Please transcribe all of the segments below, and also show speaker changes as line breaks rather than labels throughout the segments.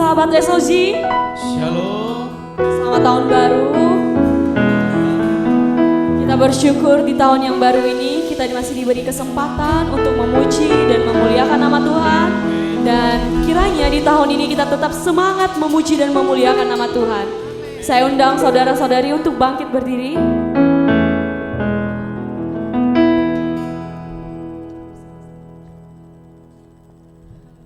sahabat SOG.
Shalom.
Selamat tahun baru. Kita bersyukur di tahun yang baru ini kita masih diberi kesempatan untuk memuji dan memuliakan nama Tuhan. Dan kiranya di tahun ini kita tetap semangat memuji dan memuliakan nama Tuhan. Saya undang saudara-saudari untuk bangkit berdiri.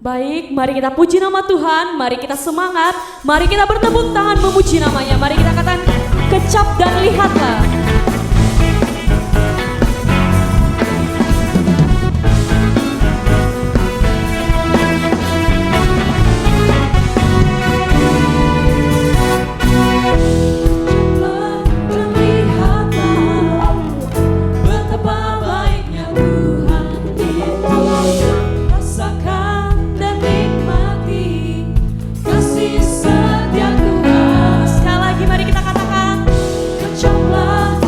Baik, mari kita puji nama Tuhan, mari kita semangat, mari kita bertepuk tangan memuji namanya, mari kita katakan kecap dan lihatlah. Sekali lagi mari kita katakan kecaplah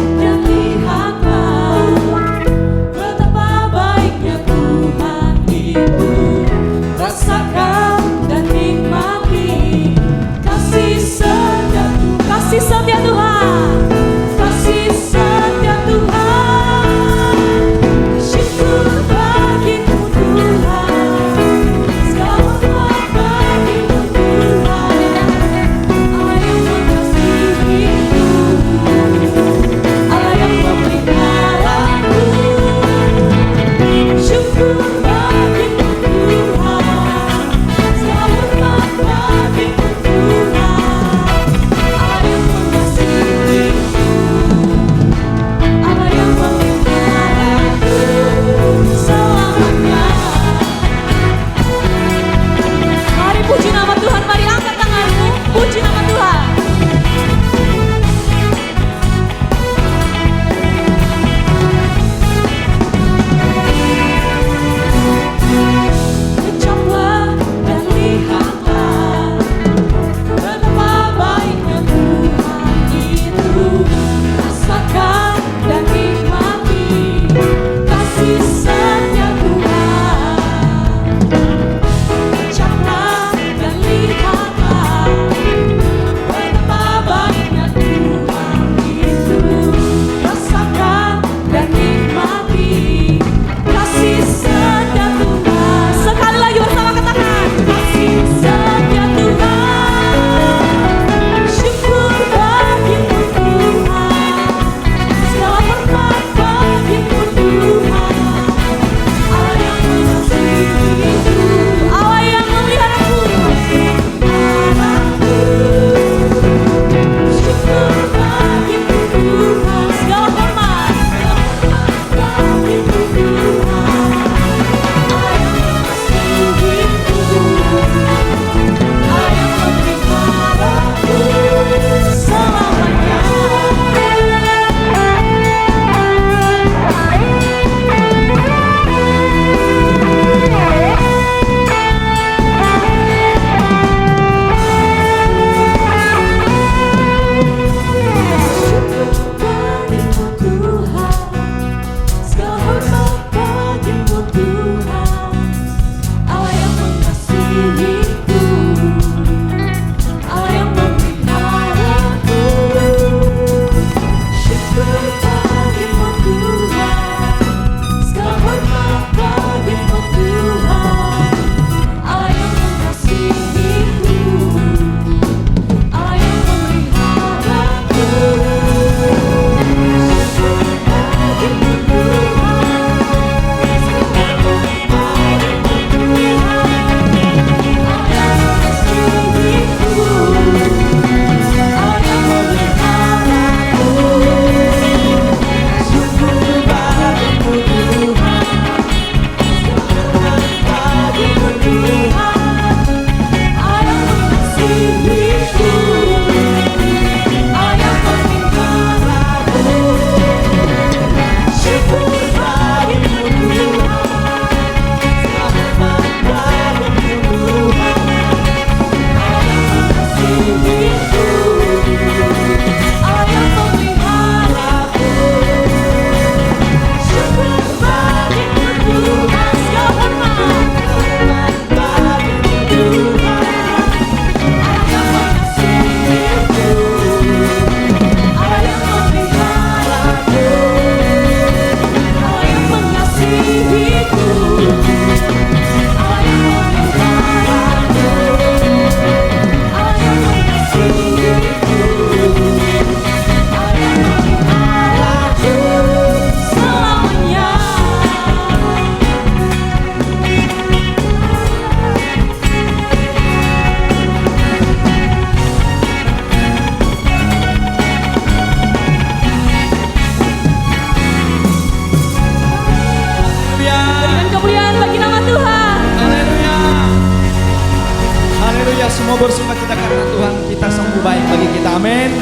kita, amin.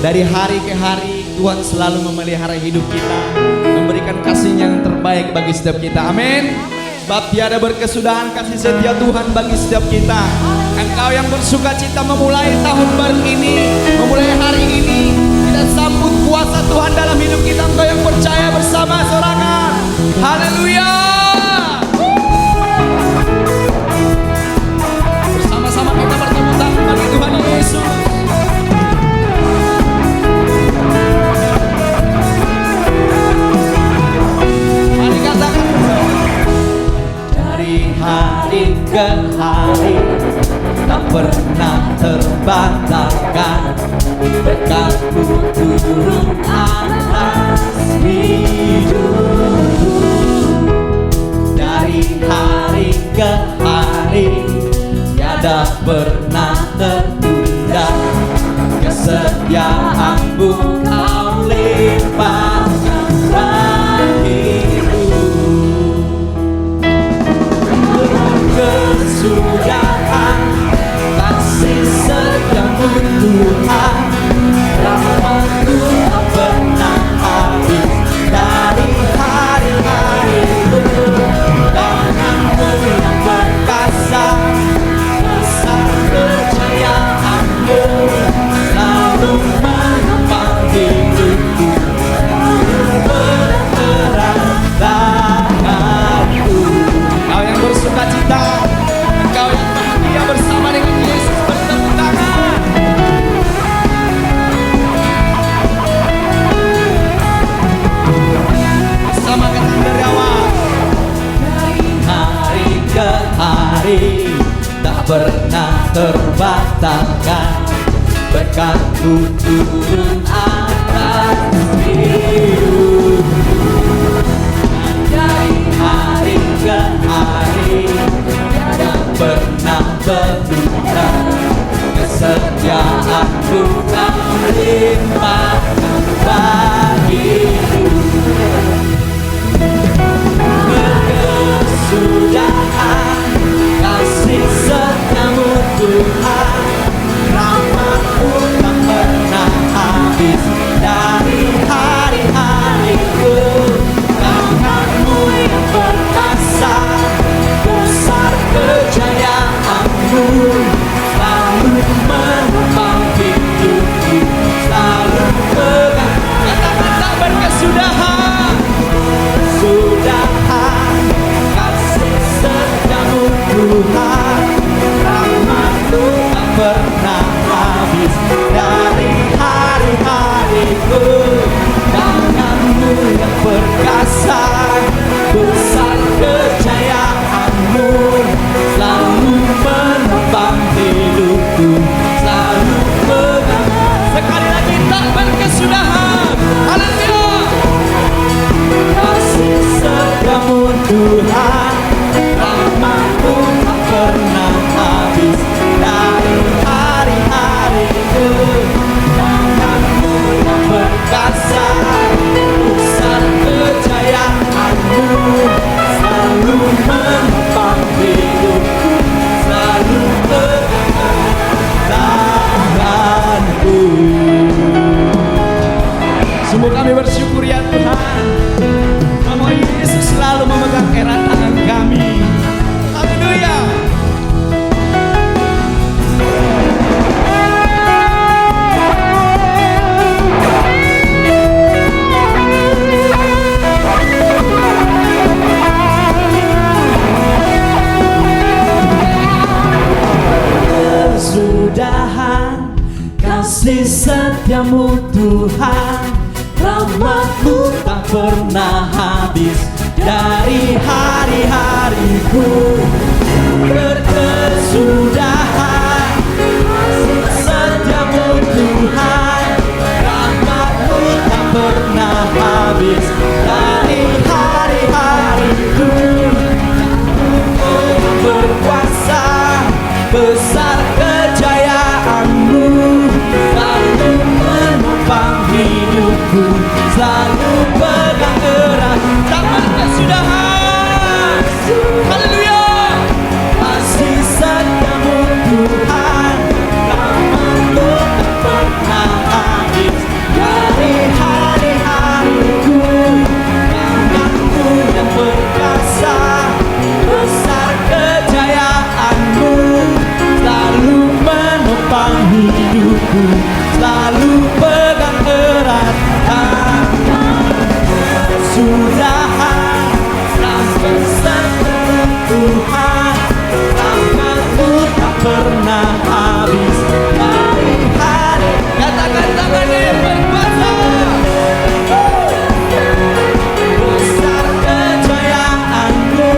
Dari hari ke hari Tuhan selalu memelihara hidup kita, memberikan kasih yang terbaik bagi setiap kita, amin. Sebab tiada berkesudahan kasih setia Tuhan bagi setiap kita. Engkau yang bersuka cita memulai tahun baru ini, memulai hari ini, kita sambut kuasa Tuhan dalam hidup kita. Engkau yang percaya bersama sorangan, haleluya. Bersama-sama kita bertepuk tangan bagi Tuhan Yesus. Mari katakan dari hari ke hari tak pernah terbantahkan, berkat-Mu turun atas hidupku. Dari hari ke hari tiada pernah tertunda, kesetiaan-Mu Kau limpahkan bagiku. Kesudahan kasih setiamu Tuhan, rahmat-Mu tak pernah habis dari hari-hariku. Tangan-Mu yang perkasa, besar kejayaan-Mu selalu menopang hidupku, berterang tanganku. Kau yang bersuka cita, engkau yang bahagia bersama dengan Yesus, bertepuk tangan. Bersama kata dari awal. Dari hari ke hari tak pernah terbatalkan, berkat-Mu turun atas hidupku. Dari hari ke hari tiada pernah berduka, kesetiaan-Mu Kau limpahkan bagiku. Berkesudahan kasih setiamu Tuhan, rahmat-Mu tak pernah habis dari hari-hariku. Tangan-Mu yang perkasa, besar kejayaan-Mu selalu menopang hidupku, selalu pegang. Katakan tak berkesudahan, kesudahan kasih setiamu Tuhan, rahmat-Mu tak pernah habis dari hari-hariku. Tangan-Mu yang perkasa, besar kejayaan-Mu selalu menopang hidupku, selalu pegang. Sekali lagi tak berkesudahan, haleluya. Kasih setiamu Tuhan, rahmat-Mu tak pernah habis dari hari-hariku. Tangan-Mu yang perkasa, besar kejayaan-Mu selalu menopang hidupku, selalu pegang tanganku. Sungguh kami bersyukur ya Tuhan, bahwa Yesus selalu memegang erat tangan kami. Haleluya. Kesudahan kasih setiamu Tuhan, rahmat-Mu tak pernah habis dari hari-hariku. Berkesudahan kasih setiamu Tuhan, rahmat-Mu tak pernah habis dari hari-hariku. Berkuasa, besar kejayaan-Mu selalu menopang hidupku, selalu pegang erat. Tak berkesudahan, haleluya. Kasih setiamu Tuhan, hidupku, selalu pegang erat tangan kesudahan, pesan Tuhan, rahmat-Mu tak pernah habis. Hari hari katakan tangannya yang berkuasa. Besar kejayaan-Mu,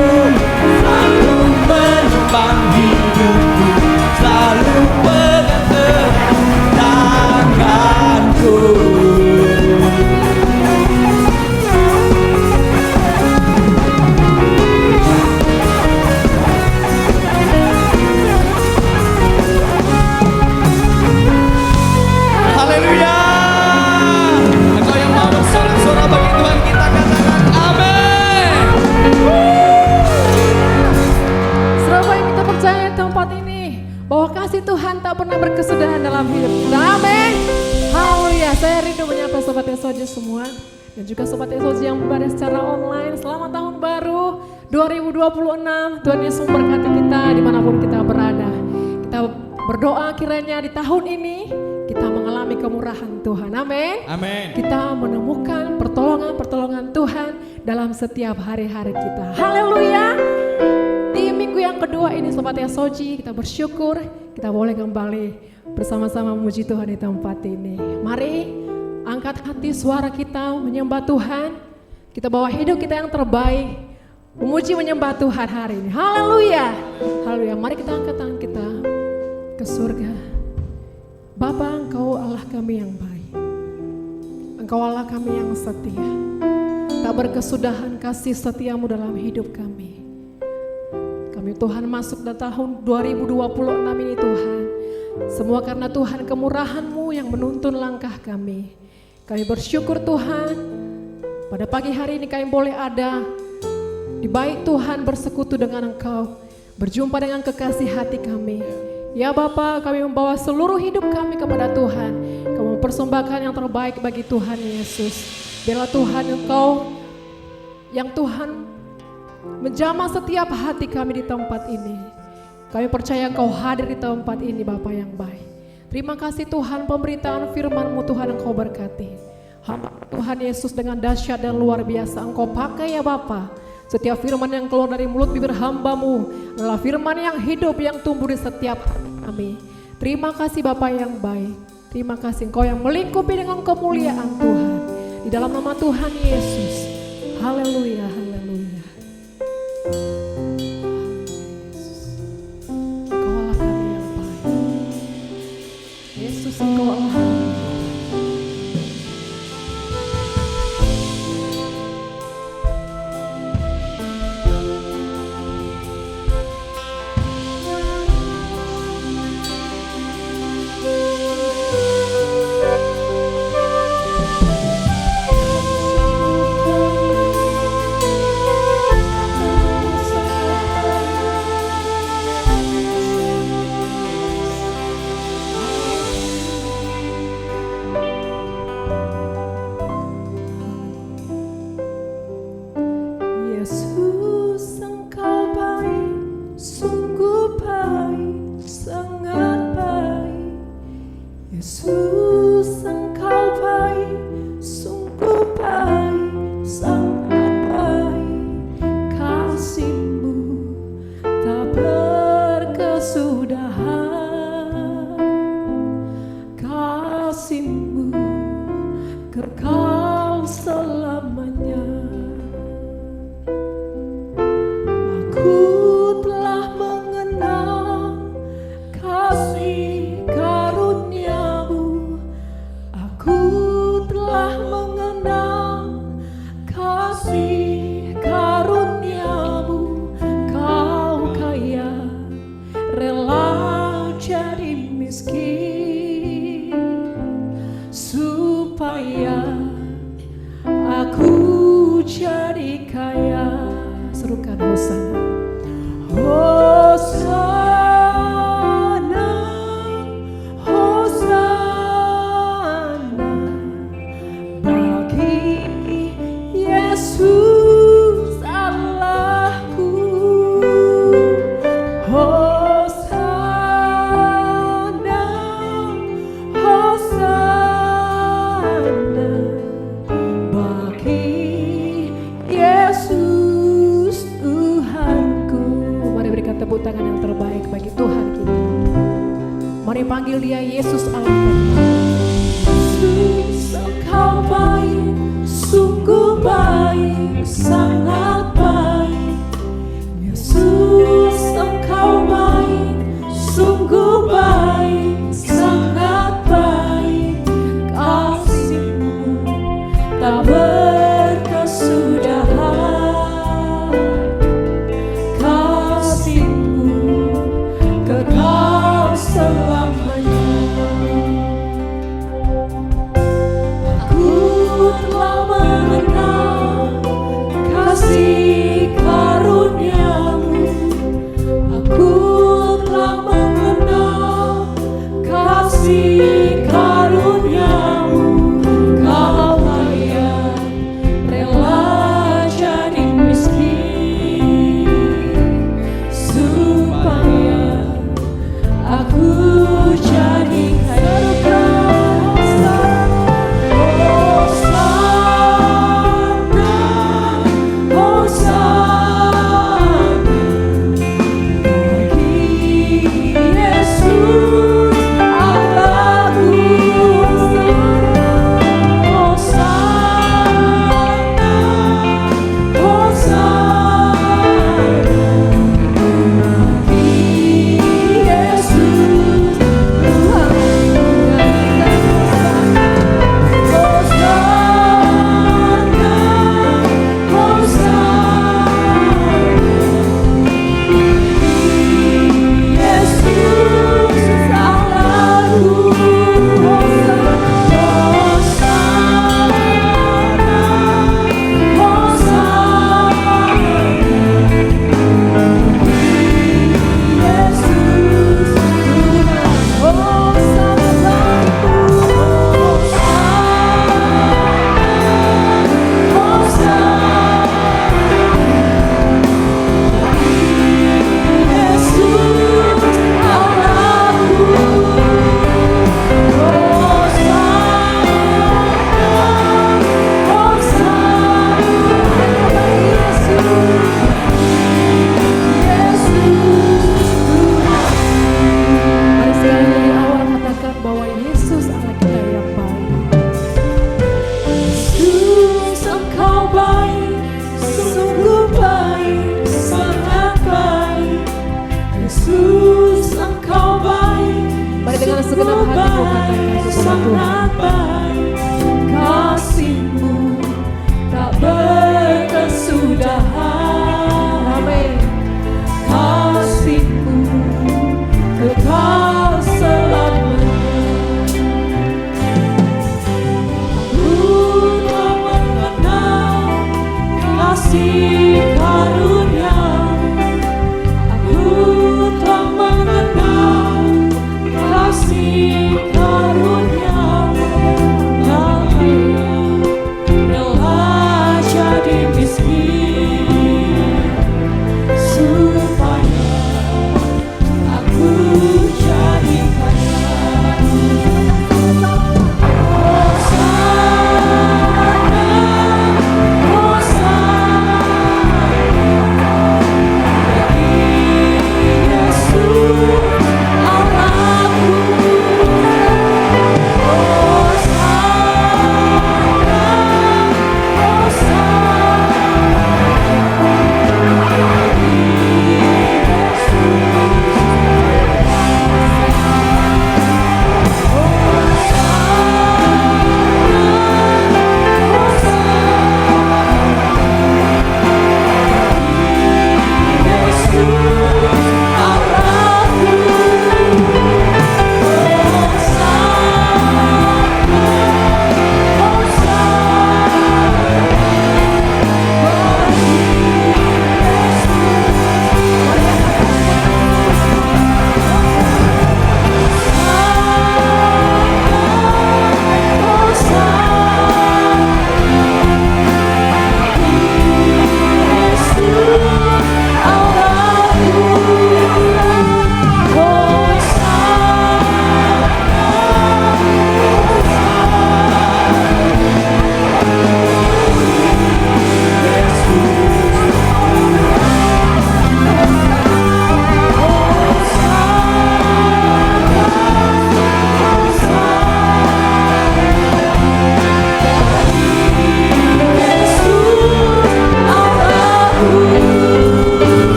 selalu menyimpan hidupku, selalu pegang erat tanganku. Haleluya. Engkau yang mau bersorak-sorak bagi Tuhan kita, katakan amin.
Serapa yang kita percaya di tempat ini bahwa kasih Tuhan tak pernah berkesudahan dalam hidup kita. Amin. Haleluya. Saya rindu menyapa Sobat SOJ semua dan juga Sobat SOJ yang beribadah secara online. Selamat tahun baru 2026. Tuhan Yesus memberkati kita dimanapun kita berada. Kita berdoa kiranya di tahun ini kita mengalami kemurahan Tuhan. Amin.
Amin.
Kita menemukan pertolongan-pertolongan Tuhan dalam setiap hari-hari kita. Haleluya. Di minggu yang kedua ini Sobat SOJ, kita bersyukur kita boleh kembali bersama-sama memuji Tuhan di tempat ini. Mari angkat hati suara kita menyembah Tuhan. Kita bawa hidup kita yang terbaik, memuji menyembah Tuhan hari ini. Haleluya. Haleluya. Mari kita angkat tangan kita ke surga. Bapa, Engkau Allah kami yang baik, Engkau Allah kami yang setia. Tak berkesudahan kasih setiamu dalam hidup kami. Kami Tuhan masuk dalam tahun 2026 ini Tuhan. Semua karena Tuhan kemurahan-Mu yang menuntun langkah kami. Kami bersyukur Tuhan, pada pagi hari ini kami boleh ada di bait Tuhan bersekutu dengan Engkau, berjumpa dengan kekasih hati kami. Ya Bapa, kami membawa seluruh hidup kami kepada Tuhan. Kami mempersembahkan yang terbaik bagi Tuhan Yesus. Biarlah Tuhan Engkau yang Tuhan menjamah setiap hati kami di tempat ini. Kami percaya Engkau hadir di tempat ini Bapa yang baik. Terima kasih Tuhan, pemberitaan firman-Mu Tuhan Engkau berkati. Hamba Tuhan Yesus dengan dahsyat dan luar biasa Engkau pakai ya Bapa. Setiap firman yang keluar dari mulut bibir hamba-Mu adalah firman yang hidup yang tumbuh di setiap hati kami. Terima kasih Bapa yang baik. Terima kasih Engkau yang melingkupi dengan kemuliaan Tuhan. Di dalam nama Tuhan Yesus. Haleluya, haleluya. Engkau Allah kami yang baik. Yesus Engkau Allah kami. Yesus Engkau baik, sungguh baik, sangat baik. Yesus Engkau baik, sungguh baik, sangat baik. Kasih-Mu tak berkesudahan, kasih-Mu kekal selamanya. Aku telah mengenal kasih karunia-Mu. Aku telah mengenal kasih karunia-Mu. Kau kaya, rela jadi miskin, supaya aku jadi kaya. Serukan Hosana. Hosana, Hosana bagi Yesus Allahku. Hosana, Haleluya, Yesus Allah kami.
Yesus, Engkau baik, sungguh baik, sangat baik. Yesus, Engkau baik, sungguh baik, sangat baik. Kasih-Mu tak berkesudahan. Kasih-Mu kekal selamanya. Aku telah mengenal kasih karunia-Mu. Aku telah mengenal kasih karunia-Mu. Kau kaya, rela jadi miskin, supaya aku jadi kaya. Hosana, Hosana, bagi Yesus Allahku. Hosana, Hosana, bagi Yesus Mari sekali dari awal katakan bahwa Yesus Allah kita yang baik. Yesus, Engkau baik, sungguh baik, sangat baik. Yesus, Engkau baik,
Mari dengan segenap hatimu katakan kepada Tuhan.
sangat baik. Kasih-Mu tak berkesudahan.
Amin.
Kasih-Mu kekal selamanya. Aku telah mengenal kasih karunia-Mu. Aku telah mengenal kasih karunia-Mu.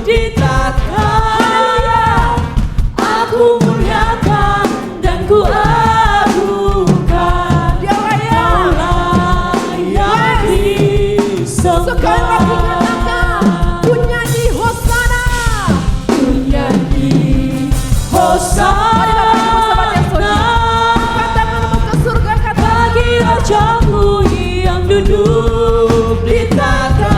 di tata. Aku muliakan dan ku agungkan.
Dia layak.
Kau layak disembah.
Sekali lagi katakan, ku nyanyi Hosana.
Ku nyanyi Hosana
Katakan ke surga, katakan.
bagi Rajaku yang duduk di tata.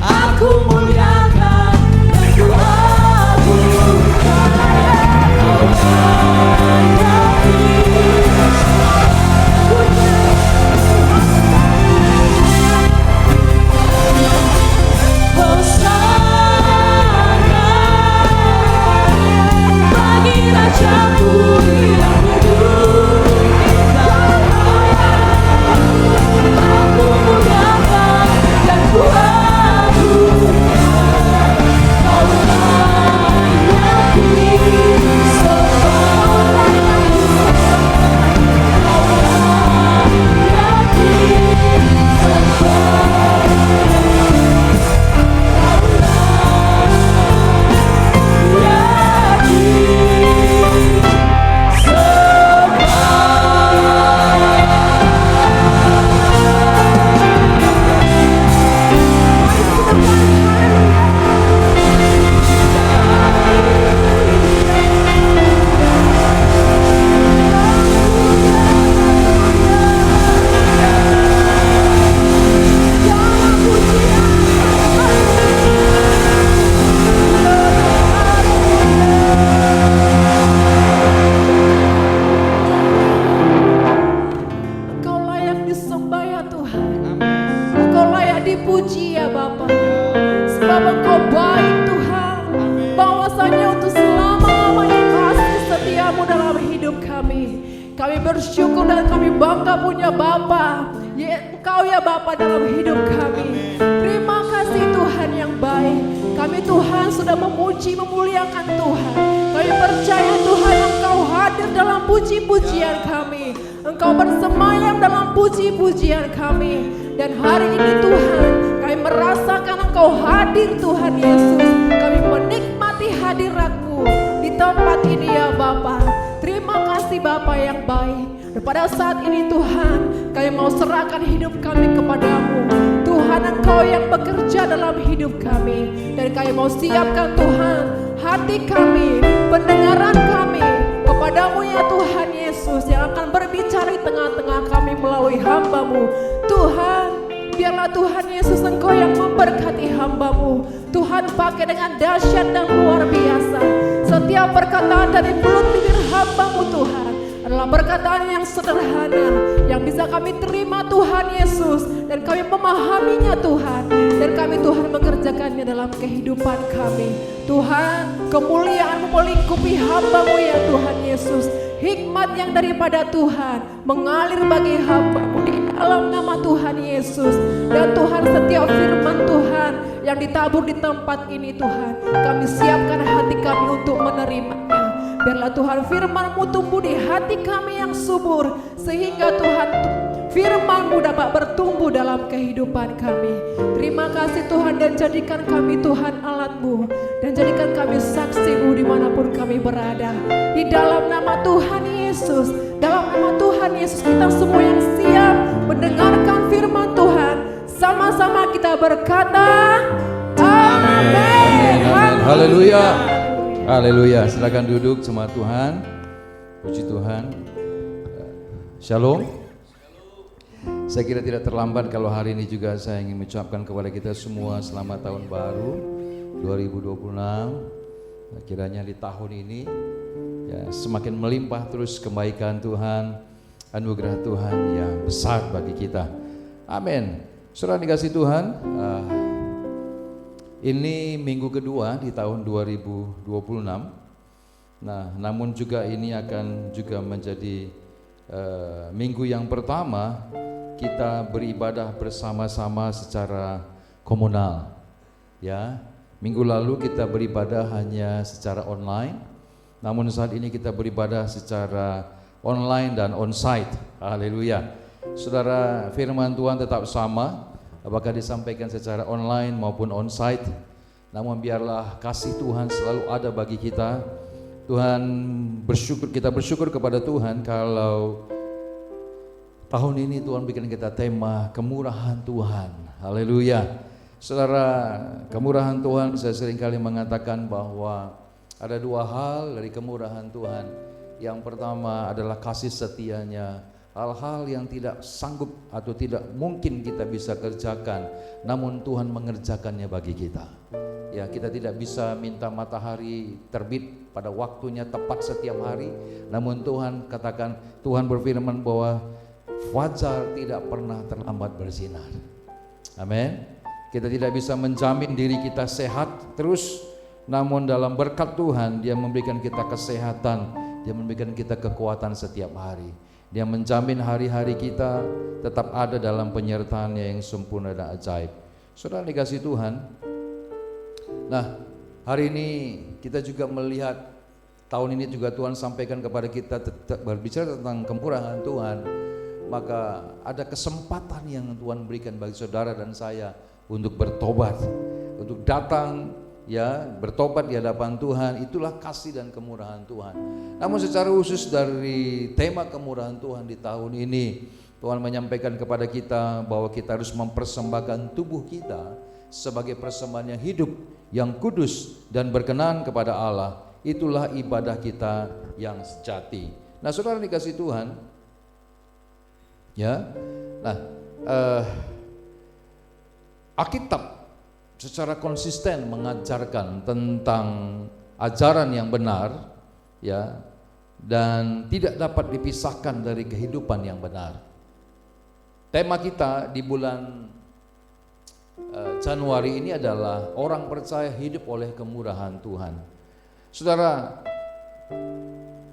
Aku muliakan dan ku agungkan. Kau layak disembah. Ku nyanyi Hosana bagi Rajaku yang duduk di tata. Aku muliakan dan ku agungkan. Kau layak disembah. Kau layak
Engkau layak disembah ya Tuhan. Engkau layak dipuji ya Bapa. Sebab Engkau baik Tuhan. Bahwasanya untuk selama-lamanya kasih setiamu dalam hidup kami. Kami bersyukur dan kami bangga punya Bapa. Engkau ya Bapa dalam hidup kami. Terima kasih Tuhan yang baik. Kami Tuhan sudah memuji memuliakan Tuhan. Kami percaya Tuhan Engkau hadir dalam puji-pujian kami. Engkau bersemayam dalam puji-pujian kami. Dan hari ini Tuhan, kami merasakan Engkau hadir Tuhan Yesus. Kami menikmati hadirat-Mu di tempat ini ya Bapa. Terima kasih Bapa yang baik. Dan pada saat ini Tuhan, kami mau serahkan hidup kami kepadamu. Tuhan Engkau yang bekerja dalam hidup kami. Dan kami mau siapkan Tuhan hati kami, pendengaran kami kepadamu ya Tuhan Yesus, yang akan berbicara di tengah-tengah kami melalui hamba-Mu. Tuhan, biarlah Tuhan Yesus Engkau yang memberkati hamba-Mu. Tuhan, pakai dengan dahsyat dan luar biasa. Setiap perkataan dari mulut bibir hamba-Mu Tuhan adalah perkataan yang sederhana, yang bisa kami terima Tuhan Yesus, dan kami memahaminya Tuhan, dan kami Tuhan mengerjakannya dalam kehidupan kami. Tuhan, kemuliaan-Mu melingkupi hamba-Mu ya Tuhan Yesus. Hikmat yang daripada Tuhan mengalir bagi hamba-Mu di dalam nama Tuhan Yesus. Dan Tuhan, setiap firman Tuhan yang ditabur di tempat ini Tuhan, kami siapkan hati kami untuk menerimanya. Biarlah Tuhan firman-Mu tumbuh di hati kami yang subur, sehingga Tuhan firman-Mu dapat bertumbuh dalam kehidupan kami. Terima kasih Tuhan, dan jadikan kami Tuhan alat-Mu, dan jadikan kami saksi-Mu dimanapun kami berada. Di dalam nama Tuhan Yesus, dalam nama Tuhan Yesus, kita semua yang siap mendengarkan firman Tuhan, sama-sama kita berkata amin.
Haleluya. Haleluya. Silakan duduk sama Tuhan. Puji Tuhan. Shalom. Saya kira tidak terlambat kalau hari ini juga saya ingin mengucapkan kepada kita semua selamat tahun baru 2026. Kiranya di tahun ini ya, semakin melimpah terus kebaikan Tuhan, anugerah Tuhan yang besar bagi kita. Amin. Saudara dikasih Tuhan, ini minggu kedua di tahun 2026. Nah, namun juga ini akan juga menjadi minggu yang pertama kita beribadah bersama-sama secara komunal. Ya, minggu lalu kita beribadah hanya secara online. Namun saat ini kita beribadah secara online dan onsite. Haleluya. Saudara, firman Tuhan tetap sama. apakah disampaikan secara online maupun onsite. Namun biarlah kasih Tuhan selalu ada bagi kita. Kita bersyukur kepada Tuhan kalau tahun ini Tuhan bikin kita tema kemurahan Tuhan. Haleluya. Saudara, kemurahan Tuhan, saya seringkali mengatakan bahwa ada dua hal dari kemurahan Tuhan. Yang pertama adalah kasih setianya. Hal-hal yang tidak sanggup atau tidak mungkin kita bisa kerjakan, namun Tuhan mengerjakannya bagi kita. Ya, kita tidak bisa minta matahari terbit pada waktunya tepat setiap hari, namun Tuhan katakan, Tuhan berfirman bahwa fajar tidak pernah terlambat bersinar. Amin. Kita tidak bisa menjamin diri kita sehat terus, namun dalam berkat Tuhan Dia memberikan kita kesehatan, Dia memberikan kita kekuatan setiap hari. Dia menjamin hari-hari kita tetap ada dalam penyertaan-Nya yang sempurna dan ajaib. Saudara dikasih Tuhan. Nah, hari ini kita juga melihat, tahun ini juga Tuhan sampaikan kepada kita berbicara tentang kemurahan Tuhan. Maka ada kesempatan yang Tuhan berikan bagi saudara dan saya untuk bertobat, untuk datang ya bertobat di hadapan Tuhan. Itulah kasih dan kemurahan Tuhan. Namun secara khusus dari tema kemurahan Tuhan di tahun ini, Tuhan menyampaikan kepada kita bahwa kita harus mempersembahkan tubuh kita sebagai persembahan yang hidup, yang kudus dan berkenan kepada Allah. Itulah ibadah kita yang sejati. Nah, saudara dikasih Tuhan, ya, nah, Alkitab secara konsisten mengajarkan tentang ajaran yang benar, ya, dan tidak dapat dipisahkan dari kehidupan yang benar. Tema kita di bulan Januari ini adalah orang percaya hidup oleh kemurahan Tuhan. Saudara,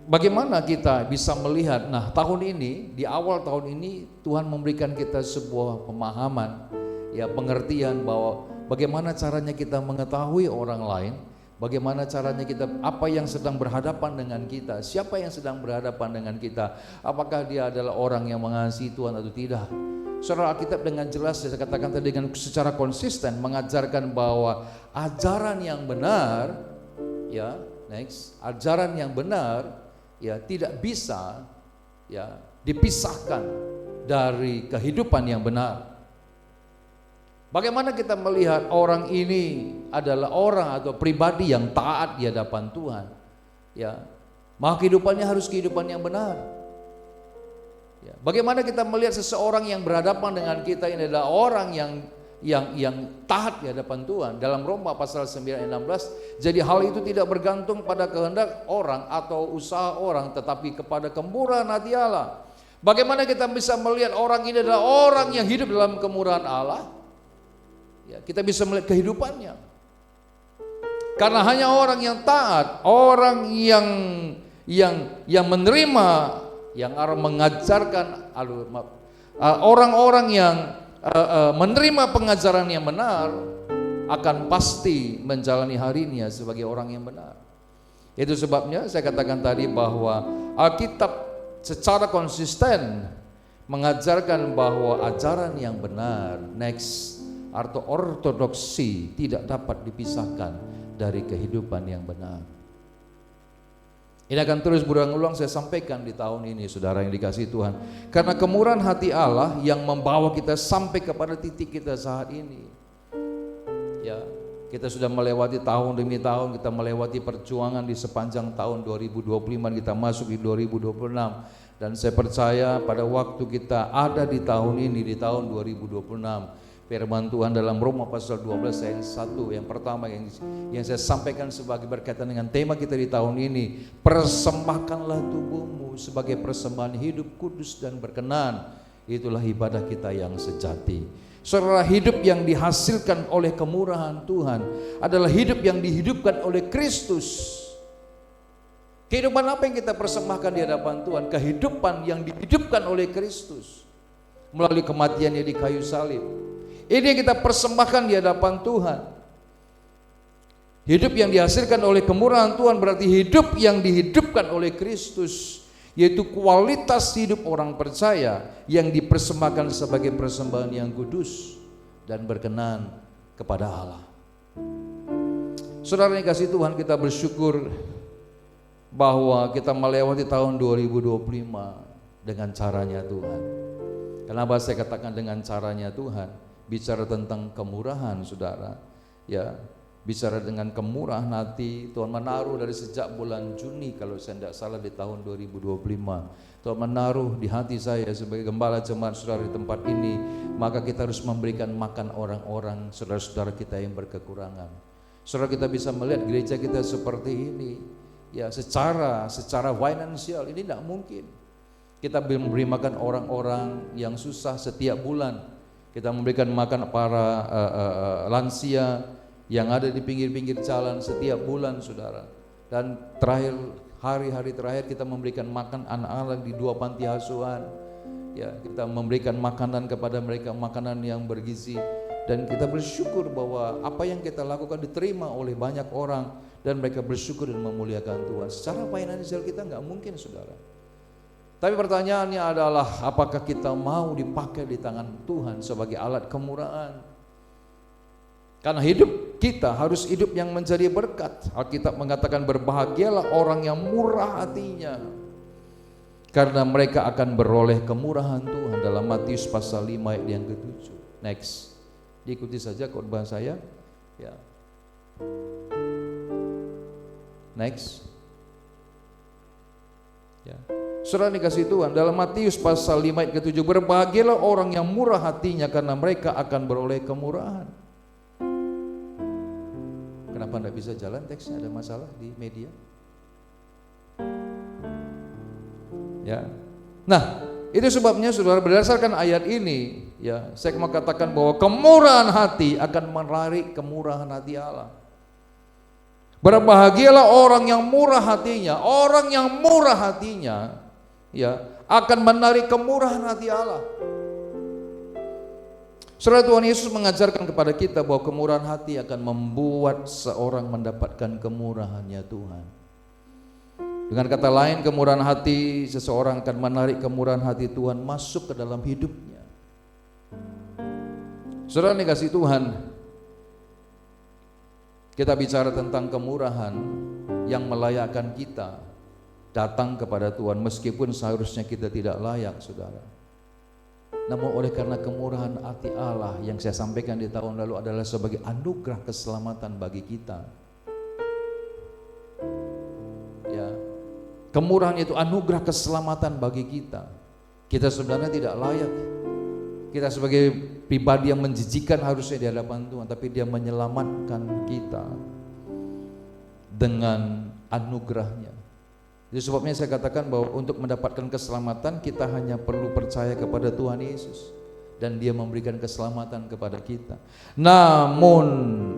bagaimana kita bisa melihat, nah tahun ini, di awal tahun ini Tuhan memberikan kita sebuah pemahaman, ya, pengertian bahwa bagaimana caranya kita mengetahui orang lain, bagaimana caranya kita, apa yang sedang berhadapan dengan kita, siapa yang sedang berhadapan dengan kita, apakah dia adalah orang yang mengasihi Tuhan atau tidak. Saudara, Alkitab dengan jelas, saya katakan tadi, dengan secara konsisten mengajarkan bahwa ajaran yang benar, ya, ajaran yang benar, ya, tidak bisa, ya, dipisahkan dari kehidupan yang benar. Bagaimana kita melihat orang ini adalah orang atau pribadi yang taat di hadapan Tuhan, ya, maka kehidupannya harus kehidupan yang benar. Ya, bagaimana kita melihat seseorang yang berhadapan dengan kita ini adalah orang yang taat di hadapan Tuhan. Dalam Roma pasal 9 ayat 16, jadi hal itu tidak bergantung pada kehendak orang atau usaha orang, tetapi kepada kemurahan hati Allah. Bagaimana kita bisa melihat orang ini adalah orang yang hidup dalam kemurahan Allah? Ya, kita bisa melihat kehidupannya. Karena hanya orang yang taat, orang yang menerima, yang mengajarkan, orang-orang yang menerima pengajaran yang benar akan pasti menjalani harinya sebagai orang yang benar. Itu sebabnya saya katakan tadi bahwa Alkitab secara konsisten mengajarkan bahwa ajaran yang benar, atau ortodoksi, tidak dapat dipisahkan dari kehidupan yang benar. Ini akan terus berulang-ulang saya sampaikan di tahun ini, saudara yang dikasihi Tuhan. Karena kemurahan hati Allah yang membawa kita sampai kepada titik kita saat ini. Ya, kita sudah melewati tahun demi tahun, kita melewati perjuangan di sepanjang tahun 2025, kita masuk di 2026. Dan saya percaya pada waktu kita ada di tahun ini, di tahun 2026, firman Tuhan dalam Roma pasal 12 ayat 1 yang pertama yang saya sampaikan sebagai berkaitan dengan tema kita di tahun ini, persembahkanlah tubuhmu sebagai persembahan hidup kudus dan berkenan, itulah ibadah kita yang sejati. Saudara, hidup yang dihasilkan oleh kemurahan Tuhan adalah hidup yang dihidupkan oleh Kristus. Kehidupan apa yang kita persembahkan di hadapan Tuhan? Kehidupan yang dihidupkan oleh Kristus melalui kematiannya di kayu salib. Ini yang kita persembahkan di hadapan Tuhan. Hidup yang dihasilkan oleh kemurahan Tuhan berarti hidup yang dihidupkan oleh Kristus, yaitu kualitas hidup orang percaya yang dipersembahkan sebagai persembahan yang kudus, dan berkenan kepada Allah. Saudara yang kasih Tuhan, kita bersyukur bahwa kita melewati tahun 2025 dengan caranya Tuhan. Kenapa saya katakan dengan caranya Tuhan? Bicara tentang kemurahan, saudara. Ya, bicara dengan kemurahan hati. Tuhan menaruh dari sejak bulan Juni kalau saya tidak salah di tahun 2025. Tuhan menaruh di hati saya sebagai gembala jemaat saudara di tempat ini. Maka kita harus memberikan makan orang-orang saudara-saudara kita yang berkekurangan. Saudara, kita bisa melihat gereja kita seperti ini. Ya, secara finansial ini tidak mungkin. Kita memberi makan orang-orang yang susah setiap bulan. Kita memberikan makan para lansia yang ada di pinggir-pinggir jalan setiap bulan, saudara. Dan hari-hari terakhir kita memberikan makan anak-anak di 2 panti asuhan. Ya, kita memberikan makanan kepada mereka, makanan yang bergizi. Dan kita bersyukur bahwa apa yang kita lakukan diterima oleh banyak orang dan mereka bersyukur dan memuliakan Tuhan. Secara finansial kita nggak mungkin, saudara. Tapi pertanyaannya adalah apakah kita mau dipakai di tangan Tuhan sebagai alat kemurahan? Karena hidup kita harus hidup yang menjadi berkat. Alkitab mengatakan berbahagialah orang yang murah hatinya, karena mereka akan beroleh kemurahan Tuhan, dalam Matius pasal 5 ayat yang ke-7. Next. Diikuti saja khotbah saya. Ya. Next. Ya. Saudara dikasih Tuhan, dalam Matius pasal 5 ayat ke-7, berbahagialah orang yang murah hatinya karena mereka akan beroleh kemurahan. Kenapa enggak bisa jalan teksnya? Ada masalah di media? Ya. Nah, itu sebabnya saudara, berdasarkan ayat ini, ya, saya mau katakan bahwa kemurahan hati akan menarik kemurahan hati Allah. Berbahagialah orang yang murah hatinya. Orang yang murah hatinya, ya, akan menarik kemurahan hati Allah. Saudara, Tuhan Yesus mengajarkan kepada kita bahwa kemurahan hati akan membuat seorang mendapatkan kemurahannya Tuhan. Dengan kata lain, kemurahan hati seseorang akan menarik kemurahan hati Tuhan masuk ke dalam hidupnya. Saudara dikasih Tuhan, kita bicara tentang kemurahan yang melayakkan kita datang kepada Tuhan meskipun seharusnya kita tidak layak, saudara. Namun oleh karena kemurahan hati Allah yang saya sampaikan di tahun lalu adalah sebagai anugerah keselamatan bagi kita. Ya, kemurahan itu anugerah keselamatan bagi kita. Kita sebenarnya tidak layak. Kita sebagai pribadi yang menjijikan harusnya di hadapan Tuhan, tapi Dia menyelamatkan kita dengan anugerahnya. Jadi sebabnya saya katakan bahwa untuk mendapatkan keselamatan kita hanya perlu percaya kepada Tuhan Yesus dan Dia memberikan keselamatan kepada kita. Namun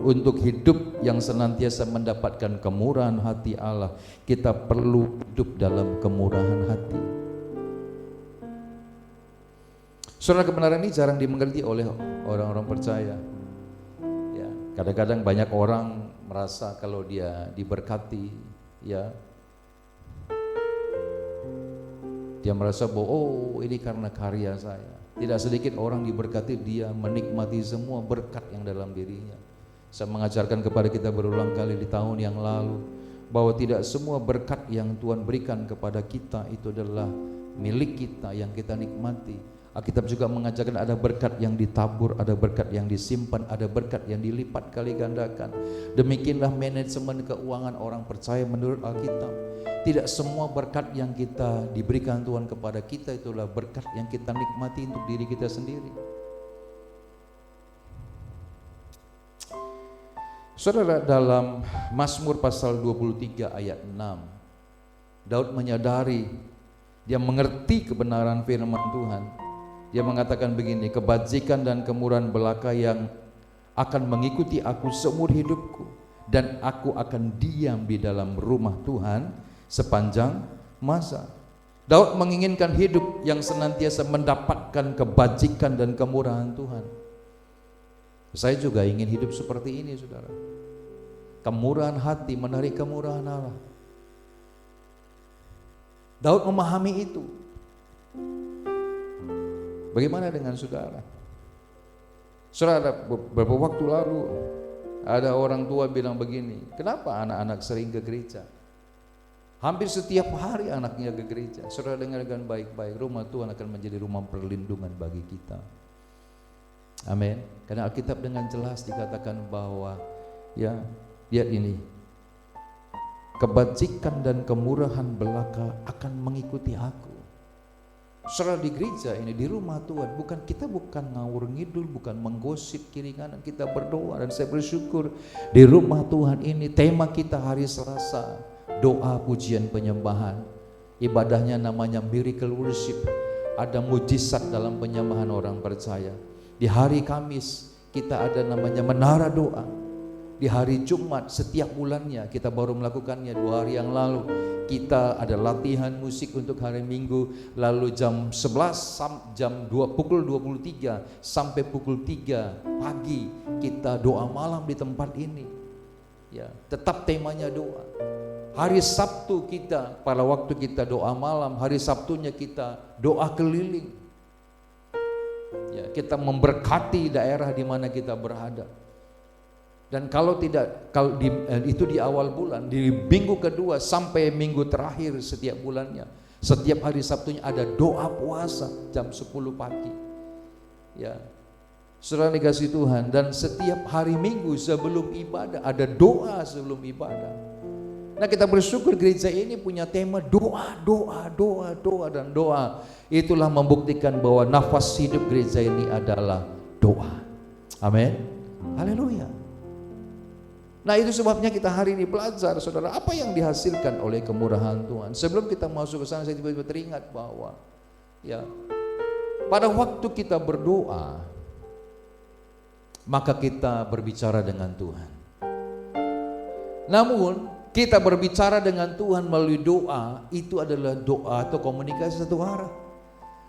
untuk hidup yang senantiasa mendapatkan kemurahan hati Allah, kita perlu hidup dalam kemurahan hati. Saudara, kebenaran ini jarang dimengerti oleh orang-orang percaya. Ya, kadang-kadang banyak orang merasa kalau dia diberkati, ya, dia merasa bahwa oh ini karena karya saya. Tidak sedikit orang diberkati, dia menikmati semua berkat yang dalam dirinya. Saya mengajarkan kepada kita berulang kali di tahun yang lalu bahwa tidak semua berkat yang Tuhan berikan kepada kita itu adalah milik kita yang kita nikmati. Alkitab juga mengajarkan ada berkat yang ditabur, ada berkat yang disimpan, ada berkat yang dilipat kali gandakan. Demikianlah manajemen keuangan orang percaya menurut Alkitab. Tidak semua berkat yang kita diberikan Tuhan kepada kita itulah berkat yang kita nikmati untuk diri kita sendiri. Saudara, dalam Mazmur pasal 23 ayat 6, Daud menyadari, dia mengerti kebenaran firman Tuhan. Dia mengatakan begini, kebajikan dan kemurahan belaka yang akan mengikuti aku seumur hidupku, dan aku akan diam di dalam rumah Tuhan sepanjang masa. Daud menginginkan hidup yang senantiasa mendapatkan kebajikan dan kemurahan Tuhan. Saya juga ingin hidup seperti ini, saudara. Kemurahan hati menarik kemurahan Allah. Daud memahami itu. Bagaimana dengan saudara? Saudara, beberapa waktu lalu ada orang tua bilang begini, kenapa anak-anak sering ke gereja? Hampir setiap hari anaknya ke gereja. Saudara dengar dengan baik-baik, rumah Tuhan akan menjadi rumah perlindungan bagi kita. Amin. Karena Alkitab dengan jelas dikatakan bahwa ya, lihat ini, kebajikan dan kemurahan belaka akan mengikuti aku. Saudara, di gereja ini, di rumah Tuhan, kita bukan ngawur ngidul, bukan menggosip kiri kanan, kita berdoa. Dan saya bersyukur di rumah Tuhan ini tema kita hari Selasa, doa pujian penyembahan. Ibadahnya namanya miracle worship. Ada mujizat dalam penyembahan orang percaya. Di hari Kamis kita ada namanya menara doa. Di hari Jumat setiap bulannya, kita baru melakukannya 2 hari yang lalu, kita ada latihan musik untuk hari Minggu. Lalu jam 11 pukul 23 sampai pukul 3 pagi kita doa malam di tempat ini. Ya, tetap temanya doa. Hari Sabtu kita, pada waktu kita doa malam, hari Sabtunya kita doa keliling. Ya, kita memberkati daerah di mana kita berada. Dan kalau itu di awal bulan, di minggu kedua sampai minggu terakhir setiap bulannya, setiap hari Sabtunya ada doa puasa jam 10 pagi. Ya, saudara dikasih Tuhan, dan setiap hari Minggu sebelum ibadah ada doa sebelum ibadah. Nah, kita bersyukur gereja ini punya tema doa, doa, doa, doa, dan doa. Itulah membuktikan bahwa nafas hidup gereja ini adalah doa. Amin. Haleluya. Nah, itu sebabnya kita hari ini belajar, saudara, apa yang dihasilkan oleh kemurahan Tuhan. Sebelum kita masuk ke sana, saya tiba-tiba teringat bahwa ya, pada waktu kita berdoa, maka kita berbicara dengan Tuhan. Namun kita berbicara dengan Tuhan melalui doa, itu adalah doa atau komunikasi satu arah.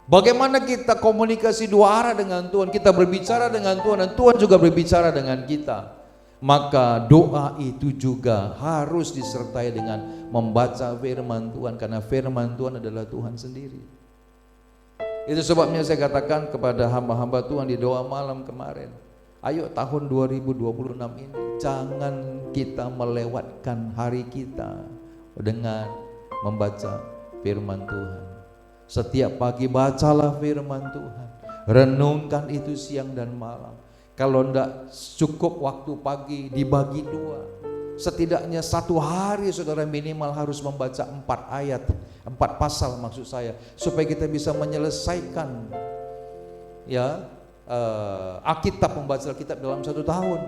Bagaimana kita komunikasi 2 arah dengan Tuhan? Kita berbicara dengan Tuhan dan Tuhan juga berbicara dengan kita. Maka doa itu juga harus disertai dengan membaca firman Tuhan, karena firman Tuhan adalah Tuhan sendiri. Itu sebabnya saya katakan kepada hamba-hamba Tuhan di doa malam kemarin, ayo tahun 2026 ini jangan kita melewatkan hari kita dengan membaca firman Tuhan. Setiap pagi bacalah firman Tuhan, renungkan itu siang dan malam. Kalau tidak cukup waktu pagi, dibagi 2. Setidaknya 1 hari saudara minimal harus membaca 4 ayat, 4 pasal maksud saya, supaya kita bisa menyelesaikan ya Alkitab, membaca Alkitab dalam 1 tahun.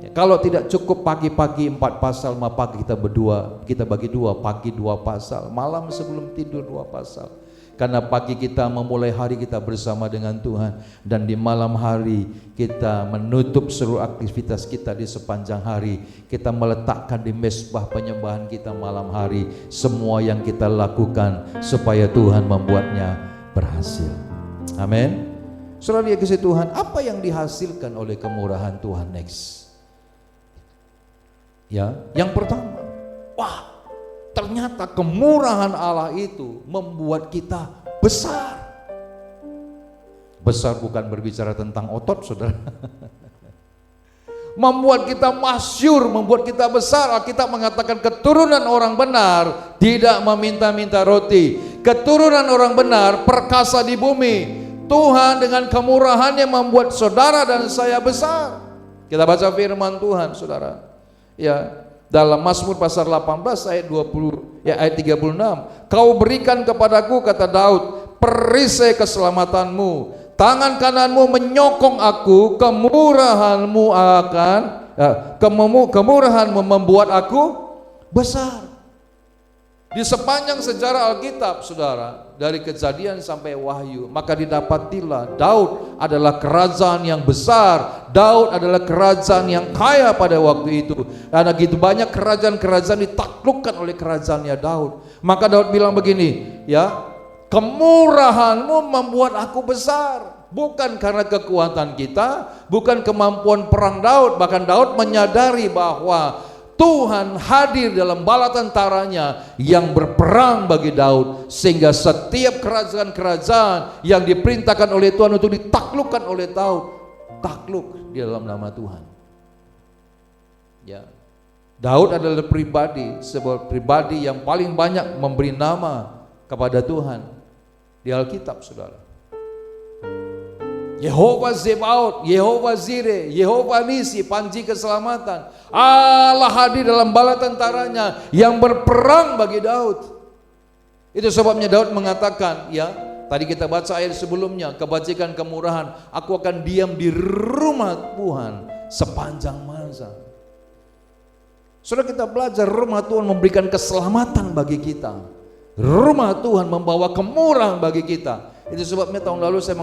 Ya, kalau tidak cukup pagi-pagi 4 pasal, maka kita bagi 2, pagi 2 pasal, malam sebelum tidur 2 pasal. Karena pagi kita memulai hari kita bersama dengan Tuhan, dan di malam hari kita menutup seluruh aktivitas kita di sepanjang hari. Kita meletakkan di mezbah penyembahan kita malam hari semua yang kita lakukan supaya Tuhan membuatnya berhasil. Amin. Saudara dikasihi Tuhan, apa yang dihasilkan oleh kemurahan Tuhan next? Ya, yang pertama, ternyata kemurahan Allah itu membuat kita besar. Besar bukan berbicara tentang otot, saudara. Membuat kita masyhur, membuat kita besar. Alkitab mengatakan keturunan orang benar tidak meminta-minta roti. Keturunan orang benar perkasa di bumi. Tuhan dengan kemurahannya membuat saudara dan saya besar. Kita baca firman Tuhan, saudara. Ya, dalam Mazmur pasal 18 ayat 20 ayat 36, kau berikan kepadaku, kata Daud, perisai keselamatanmu, tangan kananmu menyokong aku, kemurahanmu membuat aku besar. Di sepanjang sejarah Alkitab, saudara, dari Kejadian sampai Wahyu, maka didapatilah Daud adalah kerajaan yang besar. Daud adalah kerajaan yang kaya pada waktu itu. Karena gitu banyak kerajaan-kerajaan ditaklukkan oleh kerajaannya Daud. Maka Daud bilang begini, ya, kemurahanmu membuat aku besar. Bukan karena kekuatan kita, bukan kemampuan perang Daud. Bahkan Daud menyadari bahwa Tuhan hadir dalam bala tentaranya yang berperang bagi Daud, sehingga setiap kerajaan-kerajaan yang diperintahkan oleh Tuhan untuk ditaklukkan oleh Daud, takluk di dalam nama Tuhan. Ya. Daud adalah sebuah pribadi yang paling banyak memberi nama kepada Tuhan di Alkitab, saudara. Yehova Zebaot, Yehova Zire, Yehova Nisi, panji keselamatan. Allah hadir dalam bala tentaranya yang berperang bagi Daud. Itu sebabnya Daud mengatakan, ya, tadi kita baca ayat sebelumnya, kebajikan kemurahan, aku akan diam di rumah Tuhan sepanjang masa. Saudara, kita belajar rumah Tuhan memberikan keselamatan bagi kita. Rumah Tuhan membawa kemurahan bagi kita. Itu sebabnya tahun lalu saya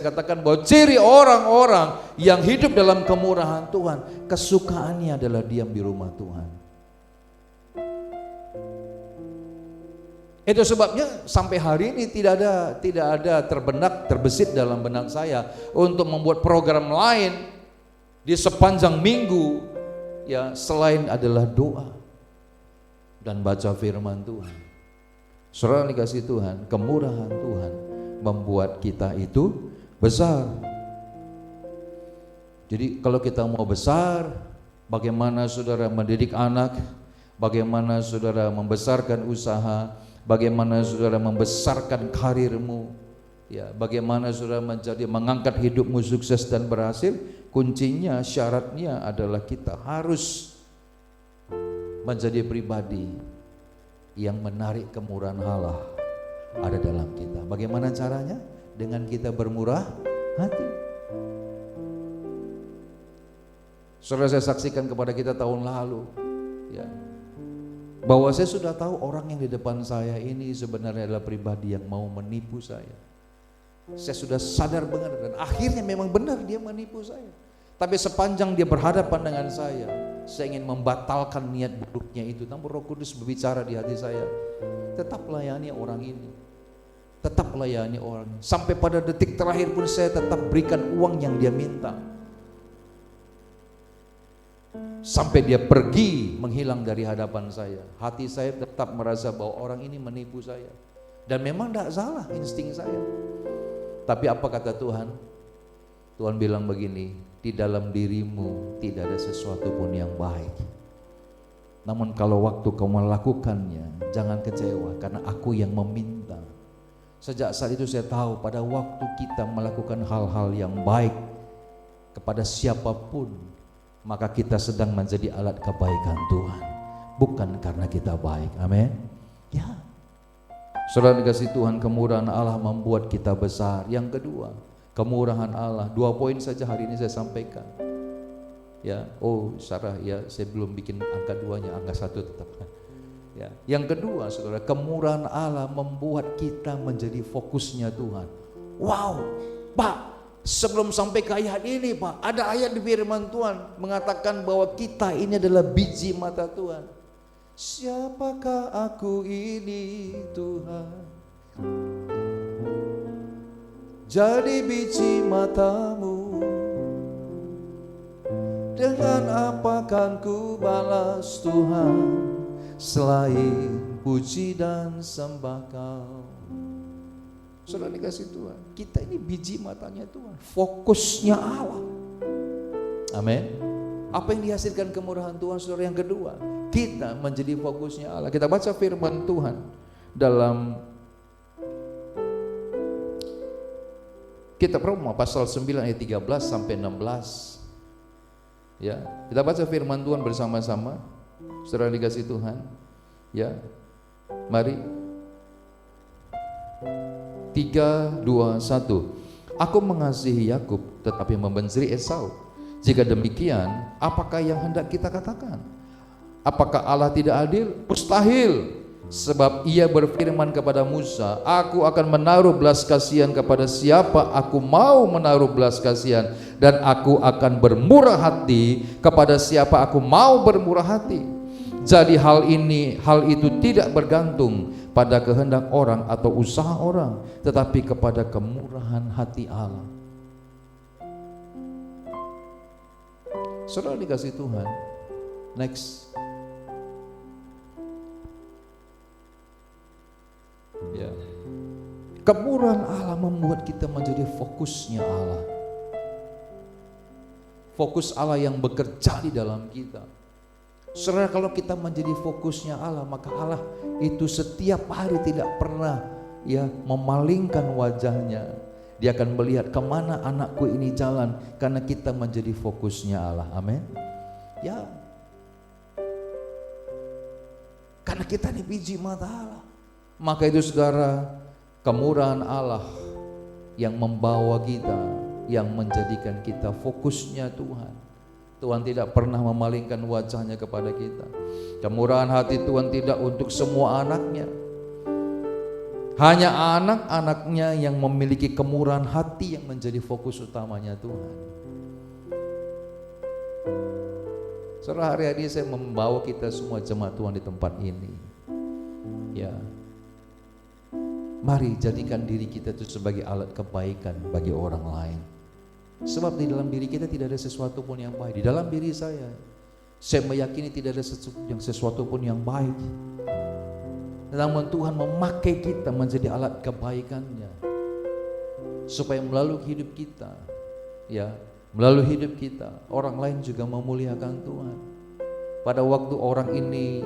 katakan bahwa ciri orang-orang yang hidup dalam kemurahan Tuhan, kesukaannya adalah diam di rumah Tuhan. Itu sebabnya sampai hari ini tidak ada terbesit dalam benak saya untuk membuat program lain di sepanjang minggu, ya, selain adalah doa dan baca firman Tuhan. Saudara dikasih Tuhan, kemurahan Tuhan membuat kita itu besar. Jadi kalau kita mau besar, bagaimana saudara mendidik anak, bagaimana saudara membesarkan usaha, bagaimana saudara membesarkan karirmu, ya, bagaimana saudara mengangkat hidupmu sukses dan berhasil, kuncinya, syaratnya adalah kita harus menjadi pribadi yang menarik kemurahan Allah ada dalam kita. Bagaimana caranya? Dengan kita bermurah hati. Saudara, saya saksikan kepada kita tahun lalu, ya, bahwa saya sudah tahu orang yang di depan saya ini sebenarnya adalah pribadi yang mau menipu saya. Saya sudah sadar benar dan akhirnya memang benar dia menipu saya. Tapi sepanjang dia berhadapan dengan saya ingin membatalkan niat buruknya itu. Namun Roh Kudus berbicara di hati saya, tetap layani orang ini, tetap layani orang ini. Sampai pada detik terakhir pun saya tetap berikan uang yang dia minta, sampai dia pergi menghilang dari hadapan saya. Hati saya tetap merasa bahwa orang ini menipu saya, dan memang tidak salah insting saya. Tapi apa kata Tuhan? Tuhan bilang begini, di dalam dirimu tidak ada sesuatu pun yang baik. Namun kalau waktu kau melakukannya, jangan kecewa karena aku yang meminta. Sejak saat itu saya tahu pada waktu kita melakukan hal-hal yang baik kepada siapapun, maka kita sedang menjadi alat kebaikan Tuhan, bukan karena kita baik. Amin. Ya. Saudara dikasih Tuhan, kemurahan Allah membuat kita besar. Yang kedua, kemurahan Allah. 2 poin saja hari ini saya sampaikan. Ya, Sarah, ya, saya belum bikin angka 2-nya, angka 1 tetap. Ya. Yang kedua, saudara, kemurahan Allah membuat kita menjadi fokusnya Tuhan. Wow, Pak, sebelum sampai ke ayat ini, Pak, ada ayat di firman Tuhan mengatakan bahwa kita ini adalah biji mata Tuhan. Siapakah aku ini, Tuhan? Jadi biji matamu, dengan apa kan ku balas Tuhan, selain puji dan sembah Kau. Saudara dikasih Tuhan, kita ini biji matanya Tuhan, fokusnya Allah. Amin. Apa yang dihasilkan kemurahan Tuhan, saudara? Yang kedua, kita menjadi fokusnya Allah. Kita baca firman Tuhan dalam Kitab Roma pasal 9 ayat 13 sampai 16. Ya, kita baca firman Tuhan bersama-sama. Saudara dikasih Tuhan. Ya. Mari. 3, 2, 1. Aku mengasihi Yakub tetapi membenci Esau. Jika demikian, apakah yang hendak kita katakan? Apakah Allah tidak adil? Mustahil. Sebab ia berfirman kepada Musa, aku akan menaruh belas kasihan kepada siapa aku mau menaruh belas kasihan, dan aku akan bermurah hati kepada siapa aku mau bermurah hati. Jadi hal itu tidak bergantung pada kehendak orang atau usaha orang, tetapi kepada kemurahan hati Allah. Saudara dikasih Tuhan. Next. Ya. Kemurahan Allah membuat kita menjadi fokusnya Allah. fokus Allah yang bekerja di dalam kita. Saudara, kalau kita menjadi fokusnya Allah, maka Allah itu setiap hari tidak pernah memalingkan wajahnya. Dia akan melihat kemana anakku ini jalan, karena kita menjadi fokusnya Allah. Amin. Ya, karena kita ini biji mata Allah. Maka itu saudara, kemurahan Allah yang membawa kita, yang menjadikan kita fokusnya Tuhan. Tuhan tidak pernah memalingkan wajahnya kepada kita. Kemurahan hati Tuhan tidak untuk semua anaknya. Hanya anak-anaknya yang memiliki kemurahan hati yang menjadi fokus utamanya Tuhan. Saudara, hari-hari saya membawa kita semua jemaat Tuhan di tempat ini. Ya, mari jadikan diri kita itu sebagai alat kebaikan bagi orang lain. Sebab di dalam diri kita tidak ada sesuatu pun yang baik. Di dalam diri saya meyakini tidak ada sesuatu pun yang baik. Namun Tuhan memakai kita menjadi alat kebaikannya, supaya melalui hidup kita, melalui hidup kita, orang lain juga memuliakan Tuhan. Pada waktu orang ini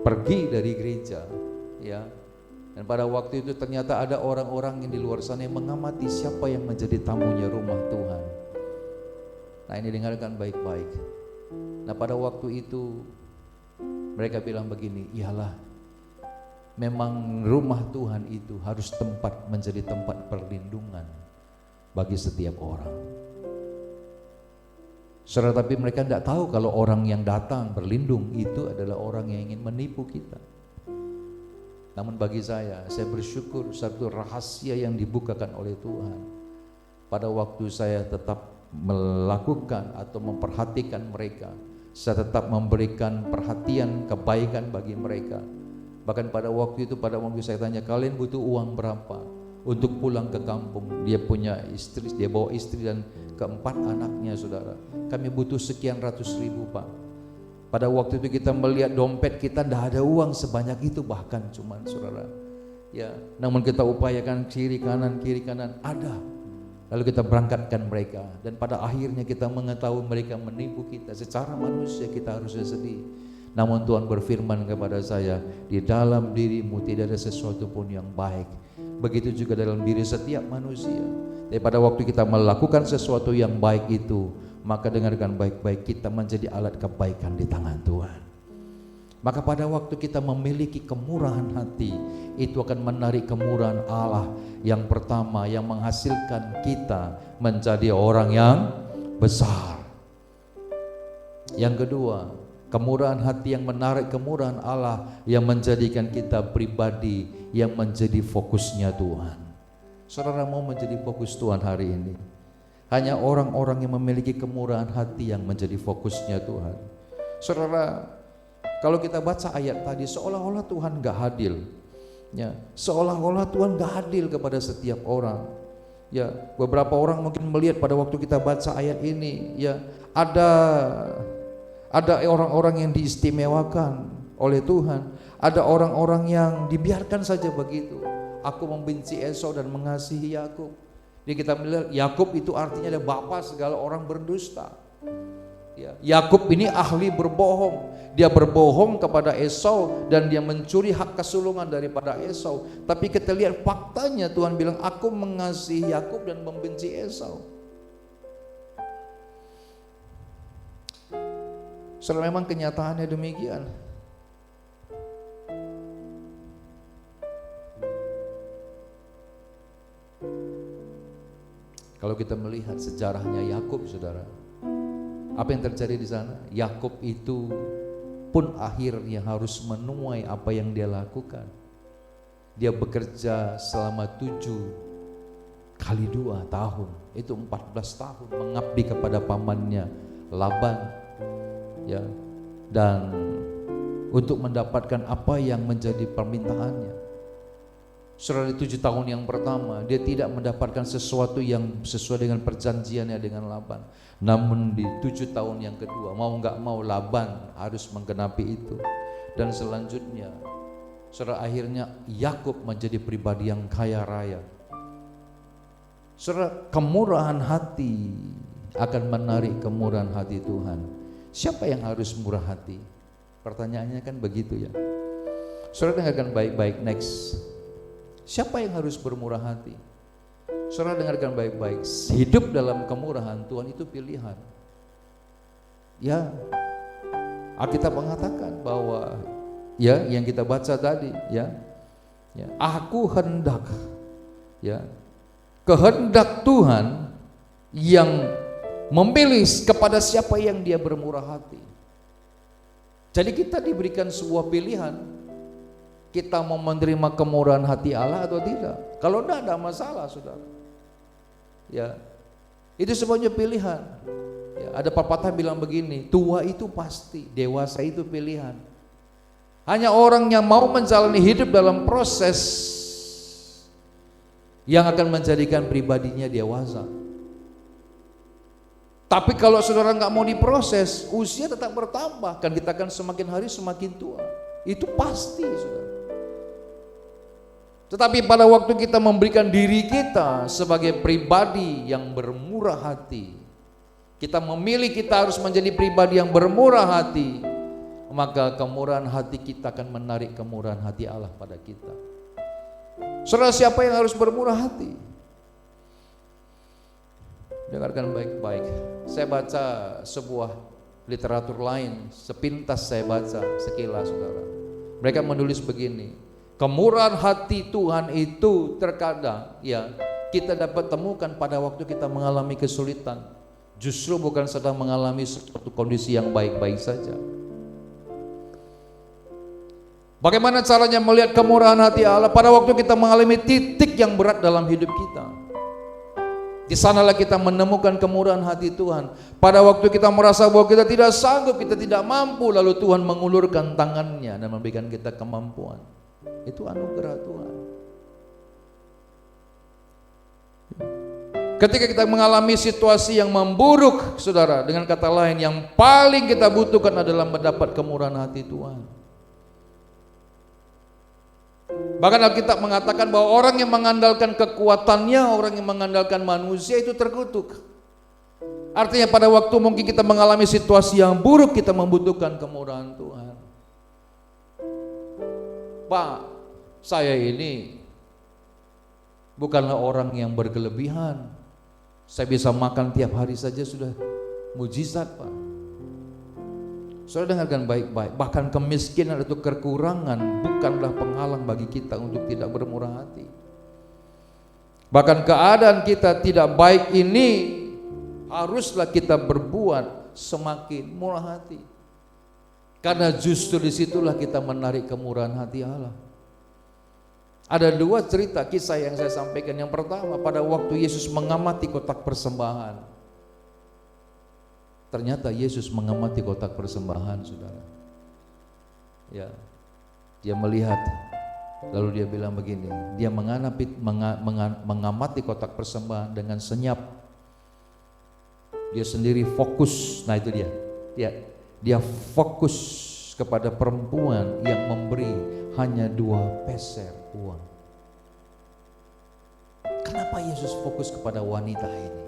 pergi dari gereja, dan pada waktu itu ternyata ada orang-orang yang di luar sana yang mengamati siapa yang menjadi tamunya rumah Tuhan. Nah, ini dengarkan baik-baik. Nah, pada waktu itu mereka bilang begini, iyalah, memang rumah Tuhan itu harus menjadi tempat perlindungan bagi setiap orang. Saudara, tapi mereka tidak tahu kalau orang yang datang berlindung itu adalah orang yang ingin menipu kita. Namun bagi saya bersyukur satu rahasia yang dibukakan oleh Tuhan. Pada waktu saya tetap melakukan atau memperhatikan mereka, saya tetap memberikan perhatian kebaikan bagi mereka. Bahkan pada waktu saya tanya, kalian butuh uang berapa untuk pulang ke kampung? Dia punya istri, dia bawa istri dan keempat anaknya, saudara. Kami butuh sekian ratus ribu, Pak. Pada waktu itu kita melihat dompet kita tidak ada uang sebanyak itu, bahkan cuman, saudara. Namun kita upayakan kiri kanan ada. Lalu kita berangkatkan mereka, dan pada akhirnya kita mengetahui mereka menipu kita. Secara manusia kita harusnya sedih. Namun Tuhan berfirman kepada saya, di dalam dirimu tidak ada sesuatu pun yang baik. Begitu juga dalam diri setiap manusia. Tapi pada waktu kita melakukan sesuatu yang baik itu, maka dengarkan baik-baik, kita menjadi alat kebaikan di tangan Tuhan. Maka pada waktu kita memiliki kemurahan hati, itu akan menarik kemurahan Allah yang pertama, yang menghasilkan kita menjadi orang yang besar. Yang kedua, kemurahan hati yang menarik kemurahan Allah yang menjadikan kita pribadi yang menjadi fokusnya Tuhan. Saudara mau menjadi fokus Tuhan hari ini? Hanya orang-orang yang memiliki kemurahan hati yang menjadi fokusnya Tuhan. Saudara, kalau kita baca ayat tadi, seolah-olah Tuhan gak adil. Seolah-olah Tuhan gak adil kepada setiap orang. Beberapa orang mungkin melihat pada waktu kita baca ayat ini, ada orang-orang yang diistimewakan oleh Tuhan, ada orang-orang yang dibiarkan saja begitu. Aku membenci Esau dan mengasihi Yakub. Jadi kita melihat Yakub itu artinya ada bapa segala orang berdusta. Yakub ini ahli berbohong. Dia berbohong kepada Esau dan dia mencuri hak kesulungan daripada Esau. Tapi kita lihat faktanya, Tuhan bilang aku mengasihi Yakub dan membenci Esau. Saudara, memang kenyataannya demikian. Kalau kita melihat sejarahnya Yakub, saudara, apa yang terjadi di sana? Yakub itu pun akhirnya harus menuai apa yang dia lakukan. Dia bekerja selama 7 kali 2 tahun, itu 14 tahun mengabdi kepada pamannya Laban, dan untuk mendapatkan apa yang menjadi permintaannya. Saudara, di 7 tahun yang pertama dia tidak mendapatkan sesuatu yang sesuai dengan perjanjiannya dengan Laban. Namun di 7 tahun yang kedua, mau gak mau Laban harus menggenapi itu. Dan selanjutnya, saudara, akhirnya Yakub menjadi pribadi yang kaya raya. Saudara, kemurahan hati akan menarik kemurahan hati Tuhan. Siapa yang harus murah hati? Pertanyaannya kan begitu ya. Saudara dengarkan baik-baik, next. Siapa yang harus bermurah hati? Saudara dengarkan baik-baik. Hidup dalam kemurahan Tuhan itu pilihan. Ya, Alkitab mengatakan bahwa ya, yang kita baca tadi ya, aku hendak, ya, kehendak Tuhan yang memilih kepada siapa yang dia bermurah hati. Jadi kita diberikan sebuah pilihan, kita mau menerima kemurahan hati Allah atau tidak. Kalau tidak ada masalah, saudara. Ya, itu semuanya pilihan. Ya, ada pepatah bilang begini, tua itu pasti, dewasa itu pilihan. Hanya orang yang mau menjalani hidup dalam proses yang akan menjadikan pribadinya dewasa. Tapi kalau saudara nggak mau diproses, usia tetap bertambah, kan kita akan semakin hari semakin tua. Itu pasti, saudara. Tetapi pada waktu kita memberikan diri kita sebagai pribadi yang bermurah hati, kita memilih kita harus menjadi pribadi yang bermurah hati, maka kemurahan hati kita akan menarik kemurahan hati Allah pada kita. Saudara, siapa yang harus bermurah hati? Dengarkan baik-baik. Saya baca sebuah literatur lain, sepintas saya baca sekilas, saudara. Mereka menulis begini, kemurahan hati Tuhan itu terkadang ya kita dapat temukan pada waktu kita mengalami kesulitan. Justru bukan sedang mengalami suatu kondisi yang baik-baik saja. Bagaimana caranya melihat kemurahan hati Allah? Pada waktu kita mengalami titik yang berat dalam hidup kita, di sanalah kita menemukan kemurahan hati Tuhan. Pada waktu kita merasa bahwa kita tidak sanggup, kita tidak mampu, lalu Tuhan mengulurkan tangannya dan memberikan kita kemampuan. Itu anugerah Tuhan. Ketika kita mengalami situasi yang memburuk, saudara, dengan kata lain, yang paling kita butuhkan adalah mendapat kemurahan hati Tuhan. Bahkan Alkitab mengatakan bahwa orang yang mengandalkan kekuatannya, orang yang mengandalkan manusia itu terkutuk. Artinya pada waktu mungkin kita mengalami situasi yang buruk, kita membutuhkan kemurahan Tuhan. Pak, saya ini bukanlah orang yang berkelebihan. Saya bisa makan tiap hari saja sudah mujizat, Pak. Saudara dengarkan baik-baik, bahkan kemiskinan atau kekurangan bukanlah penghalang bagi kita untuk tidak bermurah hati. Bahkan keadaan kita tidak baik ini haruslah kita berbuat semakin murah hati. Karena justru disitulah kita menarik kemurahan hati Allah. Ada dua cerita kisah yang saya sampaikan. Yang pertama, pada waktu Yesus mengamati kotak persembahan. Ternyata Yesus mengamati kotak persembahan, saudara. Ya, dia melihat, lalu dia bilang begini. Dia mengamati kotak persembahan dengan senyap. Dia sendiri fokus. Nah itu dia. Dia fokus kepada perempuan yang memberi hanya 2 peser uang. Kenapa Yesus fokus kepada wanita ini?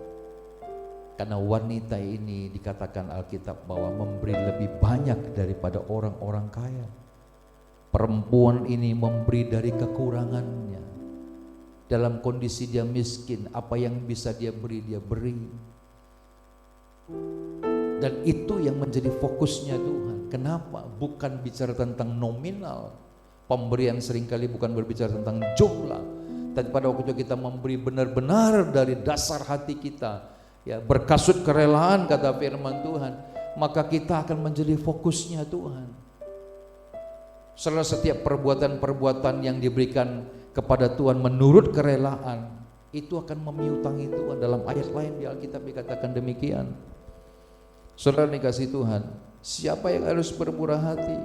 Karena wanita ini dikatakan Alkitab bahwa memberi lebih banyak daripada orang-orang kaya. Perempuan ini memberi dari kekurangannya. Dalam kondisi dia miskin, apa yang bisa dia beri, dia beri. Dan itu yang menjadi fokusnya Tuhan. Kenapa? Bukan bicara tentang nominal. Pemberian seringkali bukan berbicara tentang jumlah. Tapi pada waktu itu kita memberi benar-benar dari dasar hati kita, ya, berkasut kerelaan kata firman Tuhan, maka kita akan menjadi fokusnya Tuhan. Setelah setiap perbuatan-perbuatan yang diberikan kepada Tuhan menurut kerelaan, itu akan memiutangi Tuhan. Dalam ayat lain di Alkitab dikatakan demikian. Saudara dikasih Tuhan, siapa yang harus bermurah hati?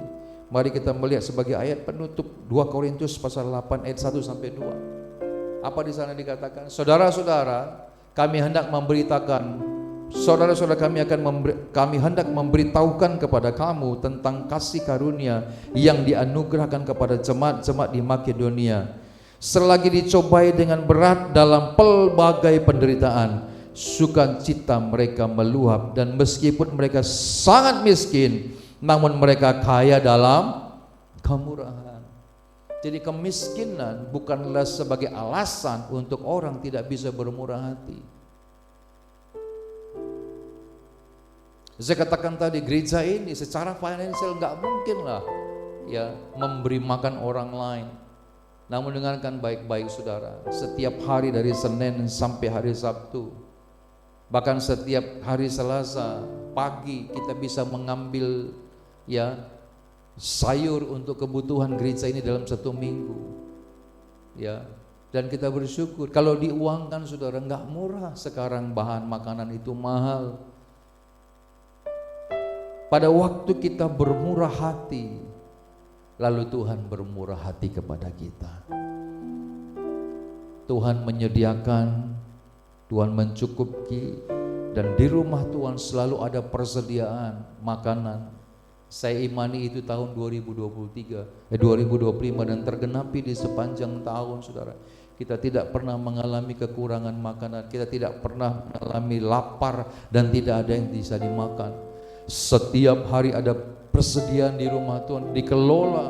Mari kita melihat sebagai ayat penutup 2 Korintus pasal 8 ayat 1 sampai 2. Apa di sana dikatakan? Saudara-saudara, kami hendak memberitakan, saudara-saudara kami hendak memberitahukan kepada kamu tentang kasih karunia yang dianugerahkan kepada jemaat-jemaat di Makedonia. Selagi dicobai dengan berat dalam pelbagai penderitaan, sukacita mereka meluap, dan meskipun mereka sangat miskin, namun mereka kaya dalam kemurahan. Jadi kemiskinan bukanlah sebagai alasan untuk orang tidak bisa bermurah hati. Saya katakan tadi, gereja ini secara finansial nggak mungkin lah ya memberi makan orang lain. Namun dengarkan baik-baik saudara, setiap hari dari Senin sampai hari Sabtu, bahkan setiap hari Selasa pagi kita bisa mengambil ya sayur untuk kebutuhan gereja ini dalam satu minggu ya, dan kita bersyukur. Kalau diuangkan saudara, nggak murah sekarang, bahan makanan itu mahal. Pada waktu kita bermurah hati, lalu Tuhan bermurah hati kepada kita. Tuhan menyediakan, Tuhan mencukupi, dan di rumah Tuhan selalu ada persediaan makanan. Saya imani itu tahun 2025 dan tergenapi di sepanjang tahun saudara. Kita tidak pernah mengalami kekurangan makanan, kita tidak pernah mengalami lapar dan tidak ada yang bisa dimakan. Setiap hari ada persediaan di rumah Tuhan, dikelola,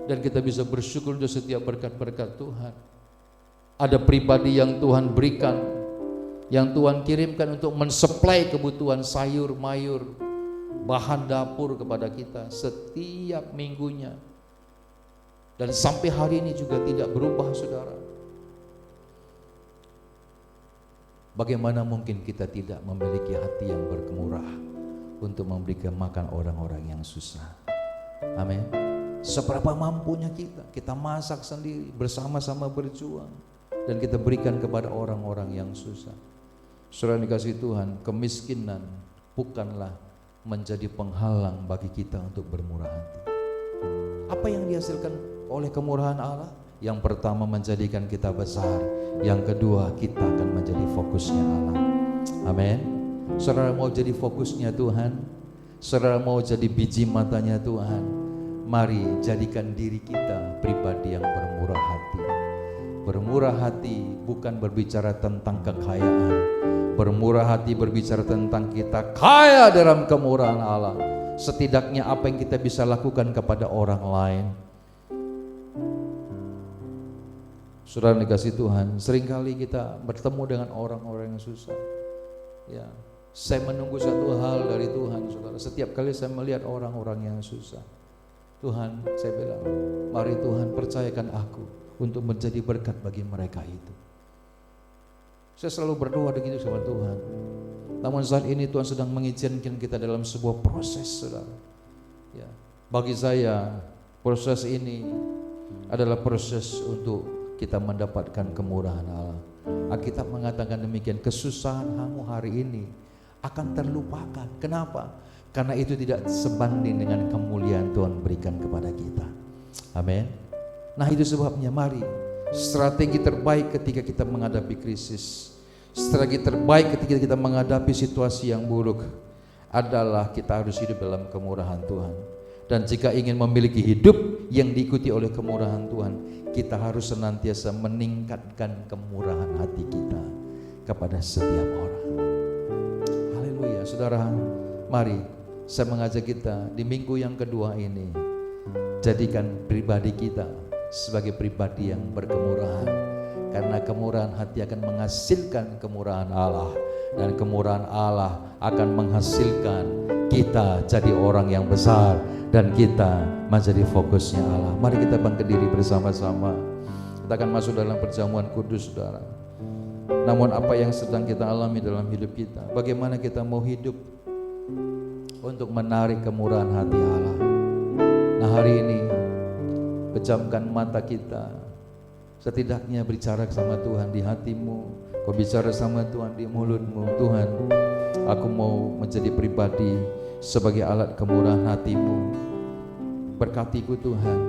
dan kita bisa bersyukur untuk setiap berkat-berkat Tuhan. Ada pribadi yang Tuhan berikan, yang Tuhan kirimkan untuk mensuplai kebutuhan sayur, mayur, bahan dapur kepada kita setiap minggunya, dan sampai hari ini juga tidak berubah saudara. Bagaimana mungkin kita tidak memiliki hati yang berkemurah untuk memberikan makan orang-orang yang susah? Amin. Seberapa mampunya kita masak sendiri, bersama-sama berjuang, dan kita berikan kepada orang-orang yang susah. Saudara dikasih Tuhan, kemiskinan bukanlah menjadi penghalang bagi kita untuk bermurah hati. Apa yang dihasilkan oleh kemurahan Allah? Yang pertama, menjadikan kita besar. Yang kedua, kita akan menjadi fokusnya Allah. Amin. Saudara mau jadi fokusnya Tuhan? Saudara mau jadi biji matanya Tuhan? Mari jadikan diri kita pribadi yang bermurah hati. Bermurah hati bukan berbicara tentang kekayaan. Bermurah hati berbicara tentang kita kaya dalam kemurahan Allah. Setidaknya apa yang kita bisa lakukan kepada orang lain. Saudara dikasih Tuhan, seringkali kita bertemu dengan orang-orang yang susah. Ya, saya menunggu satu hal dari Tuhan, saudara. Setiap kali saya melihat orang-orang yang susah, Tuhan, saya bilang, mari Tuhan percayakan aku untuk menjadi berkat bagi mereka itu. Saya selalu berdoa begitu sama Tuhan. Namun saat ini Tuhan sedang mengizinkan kita dalam sebuah proses, saudara. Ya, bagi saya proses ini adalah proses untuk kita mendapatkan kemurahan Allah. Alkitab mengatakan demikian, kesusahan kamu hari ini akan terlupakan. Kenapa? Karena itu tidak sebanding dengan kemuliaan Tuhan berikan kepada kita. Amin. Nah, itu sebabnya mari, strategi terbaik ketika kita menghadapi krisis, strategi terbaik ketika kita menghadapi situasi yang buruk adalah kita harus hidup dalam kemurahan Tuhan. Dan jika ingin memiliki hidup yang diikuti oleh kemurahan Tuhan, kita harus senantiasa meningkatkan kemurahan hati kita kepada setiap orang. Haleluya, saudara. Mari saya mengajak kita di minggu yang kedua ini, jadikan pribadi kita sebagai pribadi yang berkemurahan. Karena kemurahan hati akan menghasilkan kemurahan Allah, dan kemurahan Allah akan menghasilkan kita jadi orang yang besar, dan kita menjadi fokusnya Allah. Mari kita bangkit diri bersama-sama. Kita akan masuk dalam perjamuan kudus, saudara. Namun apa yang sedang kita alami dalam hidup kita, bagaimana kita mau hidup untuk menarik kemurahan hati Allah. Nah, hari ini pejamkan mata kita, setidaknya bicara sama Tuhan di hatimu. Kau bicara sama Tuhan di mulutmu. Tuhan, aku mau menjadi pribadi sebagai alat kemurahan hatimu. Berkatiku Tuhan,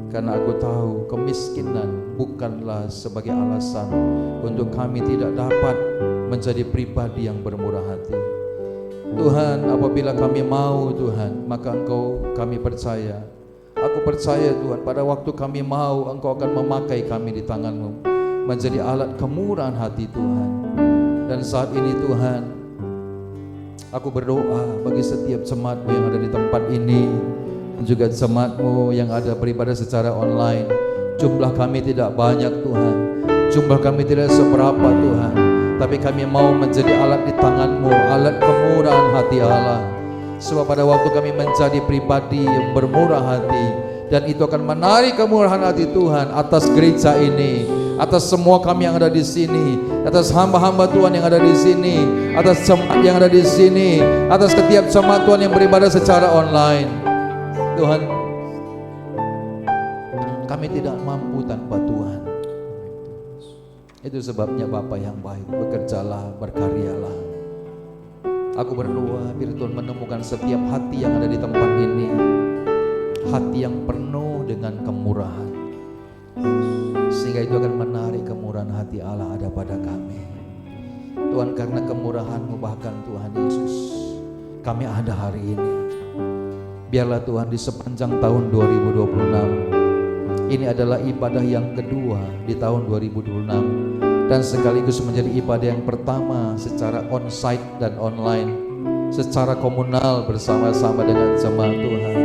karena aku tahu kemiskinan bukanlah sebagai alasan untuk kami tidak dapat menjadi pribadi yang bermurah hati. Tuhan, apabila kami mau Tuhan, maka Engkau, kami percaya. Aku percaya Tuhan, pada waktu kami mau, Engkau akan memakai kami di tangan-Mu menjadi alat kemurahan hati Tuhan. Dan saat ini Tuhan, aku berdoa bagi setiap jemaat-Mu yang ada di tempat ini, dan juga jemaat-Mu yang ada beribadah secara online. Jumlah kami tidak banyak Tuhan, jumlah kami tidak seberapa Tuhan, tapi kami mau menjadi alat di tangan-Mu, alat kemurahan hati Allah. Sebab pada waktu kami menjadi pribadi yang bermurah hati, dan itu akan menarik kemurahan hati Tuhan atas gereja ini, atas semua kami yang ada di sini, atas hamba-hamba Tuhan yang ada di sini, atas jemaat yang ada di sini, atas setiap jemaat Tuhan yang beribadah secara online. Tuhan, kami tidak mampu tanpa Tuhan. Itu sebabnya Bapa yang baik, bekerjalah, berkaryalah. Aku berdoa biar Tuhan menemukan setiap hati yang ada di tempat ini, hati yang penuh dengan kemurahan, sehingga itu akan menarik kemurahan hati Allah ada pada kami. Tuhan, karena kemurahan-Mu bahkan Tuhan Yesus, kami ada hari ini. Biarlah Tuhan di sepanjang tahun 2026, ini adalah ibadah yang kedua di tahun 2026, dan sekaligus menjadi ibadah yang pertama secara onsite dan online, secara komunal bersama-sama dengan jemaat Tuhan.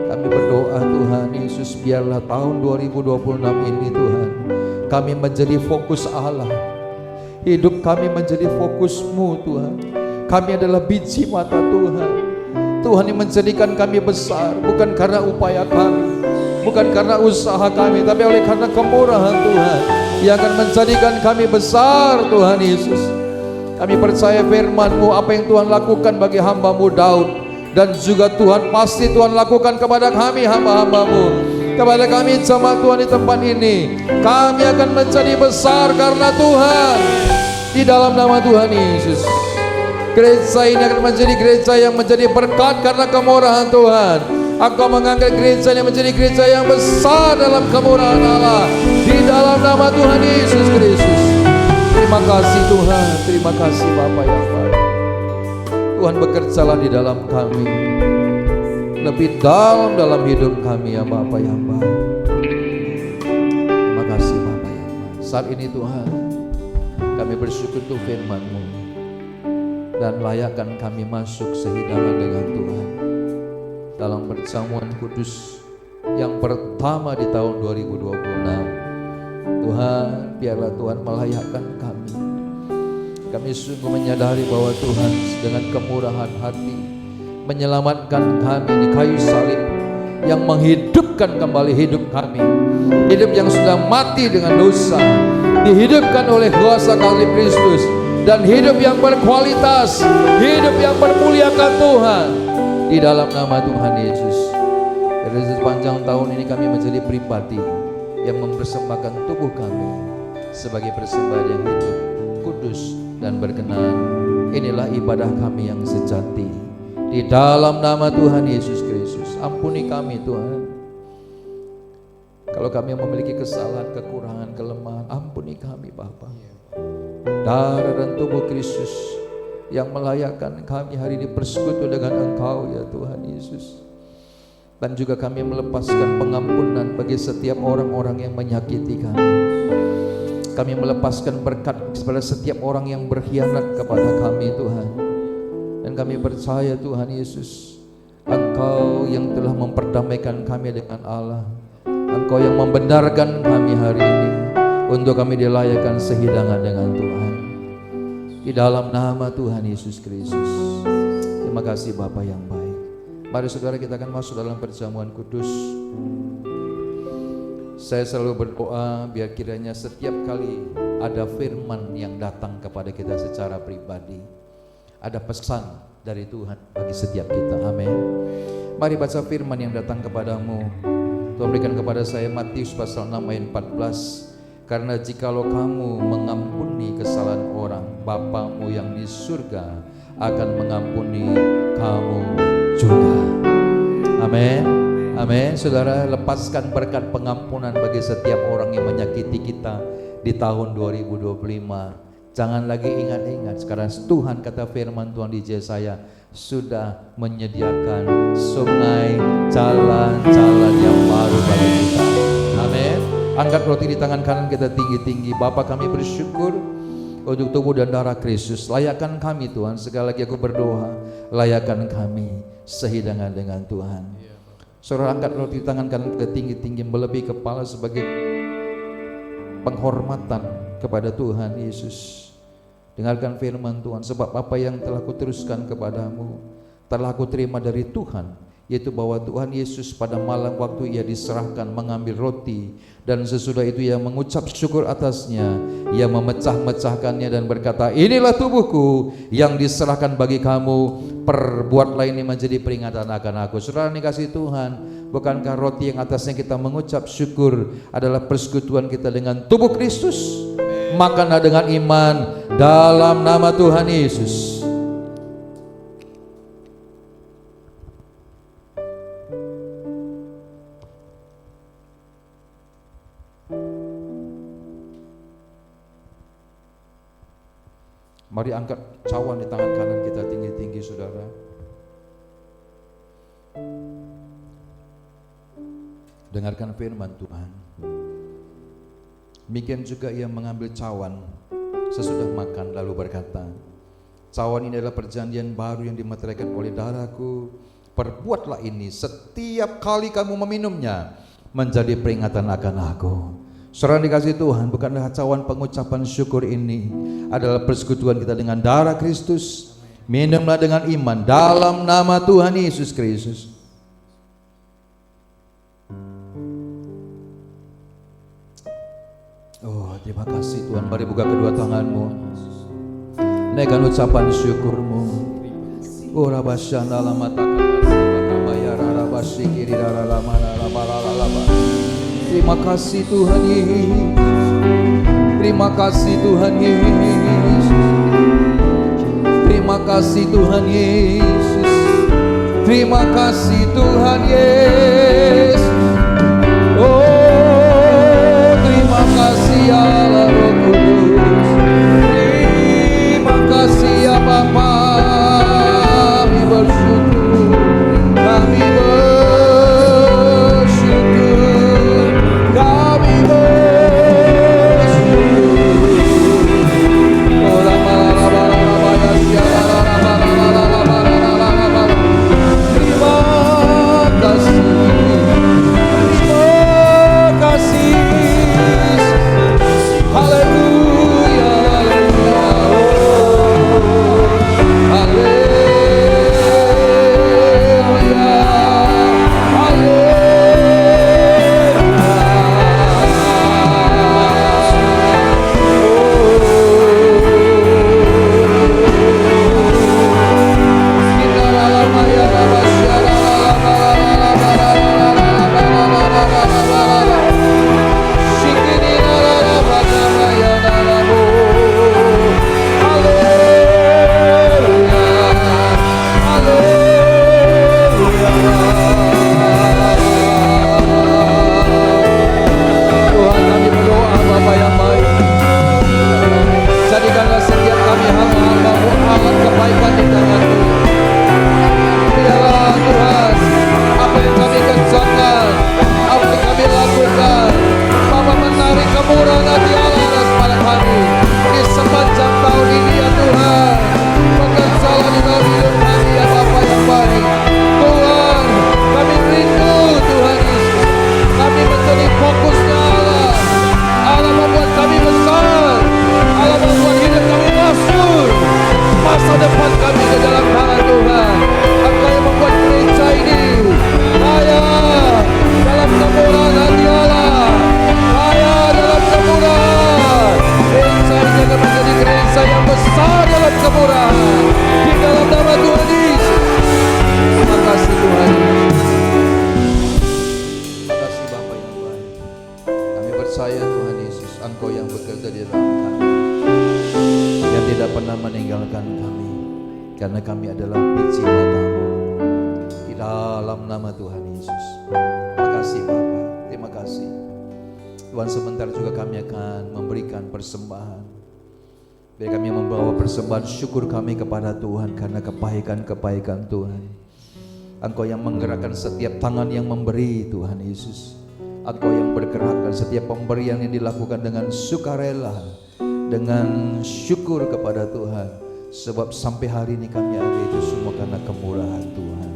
Kami berdoa Tuhan Yesus, biarlah tahun 2026 ini Tuhan, kami menjadi fokus Allah. Hidup kami menjadi fokus-Mu Tuhan. Kami adalah biji mata Tuhan. Tuhan yang menjadikan kami besar, bukan karena upaya kami, bukan karena usaha kami, tapi oleh karena kemurahan Tuhan yang akan menjadikan kami besar Tuhan Yesus. Kami percaya firman-Mu, apa yang Tuhan lakukan bagi hamba-Mu Daud, dan juga Tuhan pasti Tuhan lakukan kepada kami hamba-hamba-Mu, kepada kami jemaat Tuhan di tempat ini. Kami akan menjadi besar karena Tuhan, di dalam nama Tuhan Yesus. Gereja ini akan menjadi gereja yang menjadi berkat karena kemurahan Tuhan. Engkau mengangkat gereja yang menjadi gereja yang besar dalam kemurahan Allah, di dalam nama Tuhan Yesus Kristus. Terima kasih Tuhan, terima kasih Bapa yang baik. Tuhan, bekerjalah di dalam kami, lebih dalam hidup kami ya Bapa yang baik. Terima kasih Bapa yang baik. Saat ini Tuhan, kami bersyukur untuk firman-Mu, dan layakkan kami masuk sehidangan dengan Tuhan dalam perjamuan kudus yang pertama di tahun 2026. Tuhan, biarlah Tuhan melayakkan kami. Kami sungguh menyadari bahwa Tuhan dengan kemurahan hati menyelamatkan kami di kayu salib, yang menghidupkan kembali hidup kami. Hidup yang sudah mati dengan dosa dihidupkan oleh kuasa kasih Kristus, dan hidup yang berkualitas, hidup yang bermuliakan Tuhan, di dalam nama Tuhan Yesus. Dari sepanjang tahun ini kami menjadi pribadi yang mempersembahkan tubuh kami sebagai persembahan yang hidup, kudus, dan berkenan. Inilah ibadah kami yang sejati, di dalam nama Tuhan Yesus Kristus. Ampuni kami Tuhan, kalau kami memiliki kesalahan, kekurangan, kelemahan. Ampuni kami Bapa. Darah dan tubuh Kristus yang melayakkan kami hari ini bersekutu dengan Engkau ya Tuhan Yesus. Dan juga kami melepaskan pengampunan bagi setiap orang-orang yang menyakiti kami. Kami melepaskan berkat kepada setiap orang yang berkhianat kepada kami Tuhan. Dan kami percaya Tuhan Yesus, Engkau yang telah memperdamaikan kami dengan Allah. Engkau yang membenarkan kami hari ini untuk kami dilayakkan sehidangan dengan Tuhan, di dalam nama Tuhan Yesus Kristus. Terima kasih Bapa yang baik. Mari saudara, kita akan masuk dalam perjamuan kudus. Saya selalu berdoa biar kiranya setiap kali ada firman yang datang kepada kita secara pribadi, ada pesan dari Tuhan bagi setiap kita. Amin. Mari baca firman yang datang kepadamu. Tuhan berikan kepada saya Matius pasal 6 ayat 14. Karena jikalau kamu mengampuni kesalahan orang, Bapamu yang di surga akan mengampuni kamu juga. Amin. Amin. Saudara, lepaskan berkat pengampunan bagi setiap orang yang menyakiti kita di tahun 2025. Jangan lagi ingat-ingat. Sekarang Tuhan, kata firman Tuhan di Yesaya, sudah menyediakan sungai, jalan-jalan yang baru bagi kita. Amin. Angkat roti di tangan kanan kita tinggi-tinggi. Bapa, kami bersyukur untuk tubuh dan darah Kristus. Layakkan kami Tuhan, sekali lagi aku berdoa, layakkan kami sehidangan dengan Tuhan. Saudara angkat roti tangan kanan ke tinggi-tinggi melebihi kepala sebagai penghormatan kepada Tuhan Yesus. Dengarkan firman Tuhan, sebab apa yang telah kuteruskan kepadamu telah aku terima dari Tuhan, yaitu bahwa Tuhan Yesus pada malam waktu ia diserahkan mengambil roti, dan sesudah itu ia mengucap syukur atasnya, ia memecah-mecahkannya dan berkata, inilah tubuhku yang diserahkan bagi kamu, perbuatlah ini menjadi peringatan akan aku. Saudara dikasihi Tuhan, bukankah roti yang atasnya kita mengucap syukur adalah persekutuan kita dengan tubuh Kristus? Makanlah dengan iman dalam nama Tuhan Yesus. Mari angkat cawan di tangan kanan kita tinggi-tinggi, saudara. Dengarkan firman Tuhan. Demikian juga ia mengambil cawan sesudah makan lalu berkata, cawan ini adalah perjanjian baru yang dimeteraikan oleh darahku. Perbuatlah ini setiap kali kamu meminumnya menjadi peringatan akan aku. Saudara dikasihi Tuhan, bukanlah cawan pengucapan syukur ini adalah persekutuan kita dengan darah Kristus. Minumlah dengan iman dalam nama Tuhan Yesus Kristus. Oh, terima kasih Tuhan. Mari buka kedua tanganmu, naikkan ucapan syukurmu. Oh, rabasyana lama terima kasih Tuhan Yesus. Terima kasih Tuhan Yesus. Terima kasih Tuhan Yesus. Terima kasih Tuhan Yesus. Oh, terima kasih Allah Roh Kudus. Terima kasih ya Bapa. Kami bersyukur. Kami bersyukur. Kami bersyukur. Terima kasih. Terima kasih. Haleluya, haleluya, haleluya, Tuhan, kami berdoa Bapa yang baik, jadikanlah setiap kami hamba-hamba-Mu alat kebaikan di tangan-Mu. Biarlah Tuhan, apa yang kami kerjakan, apa yang kami lakukan, Bapa menarik kemurahan hati Allah atas pada kami di sepanjang tahun ini ya Tuhan. Bekerjalah di dalam hidup kami ya Bapa yang baik. Tuhan, kami rindu Tuhan Yesus, kami menjadi fokusnya Allah. Allah membuat kami besar, Allah membuat hidup kami masuk masa depan kami ke dalam tangan Tuhan. Engkau yang membuat gereja ini kaya dalam kemurahan hati Allah, kaya dalam kemurahan. Gereja ini akan menjadi gereja yang besar dalam kemurahan di dalam nama Tuhan Yesus. Terima kasih Tuhan Yesus. Terima kasih Bapa yang baik. Kami percaya Tuhan Yesus, Engkau yang bekerja di dalam kami, yang tidak pernah meninggalkan kami, karena kami adalah biji mata-Mu di dalam nama Tuhan Yesus. Terima kasih Bapa, terima kasih Tuhan. Sebentar juga kami akan memberikan persembahan. Biar kami membawa persembahan syukur kami kepada Tuhan karena kebaikan-kebaikan Tuhan. Engkau yang menggerakkan setiap tangan yang memberi Tuhan Yesus. Engkau yang bergerakkan setiap pemberian yang dilakukan dengan sukarela dengan syukur kepada Tuhan. Sebab sampai hari ini kami ada itu semua karena kemurahan Tuhan.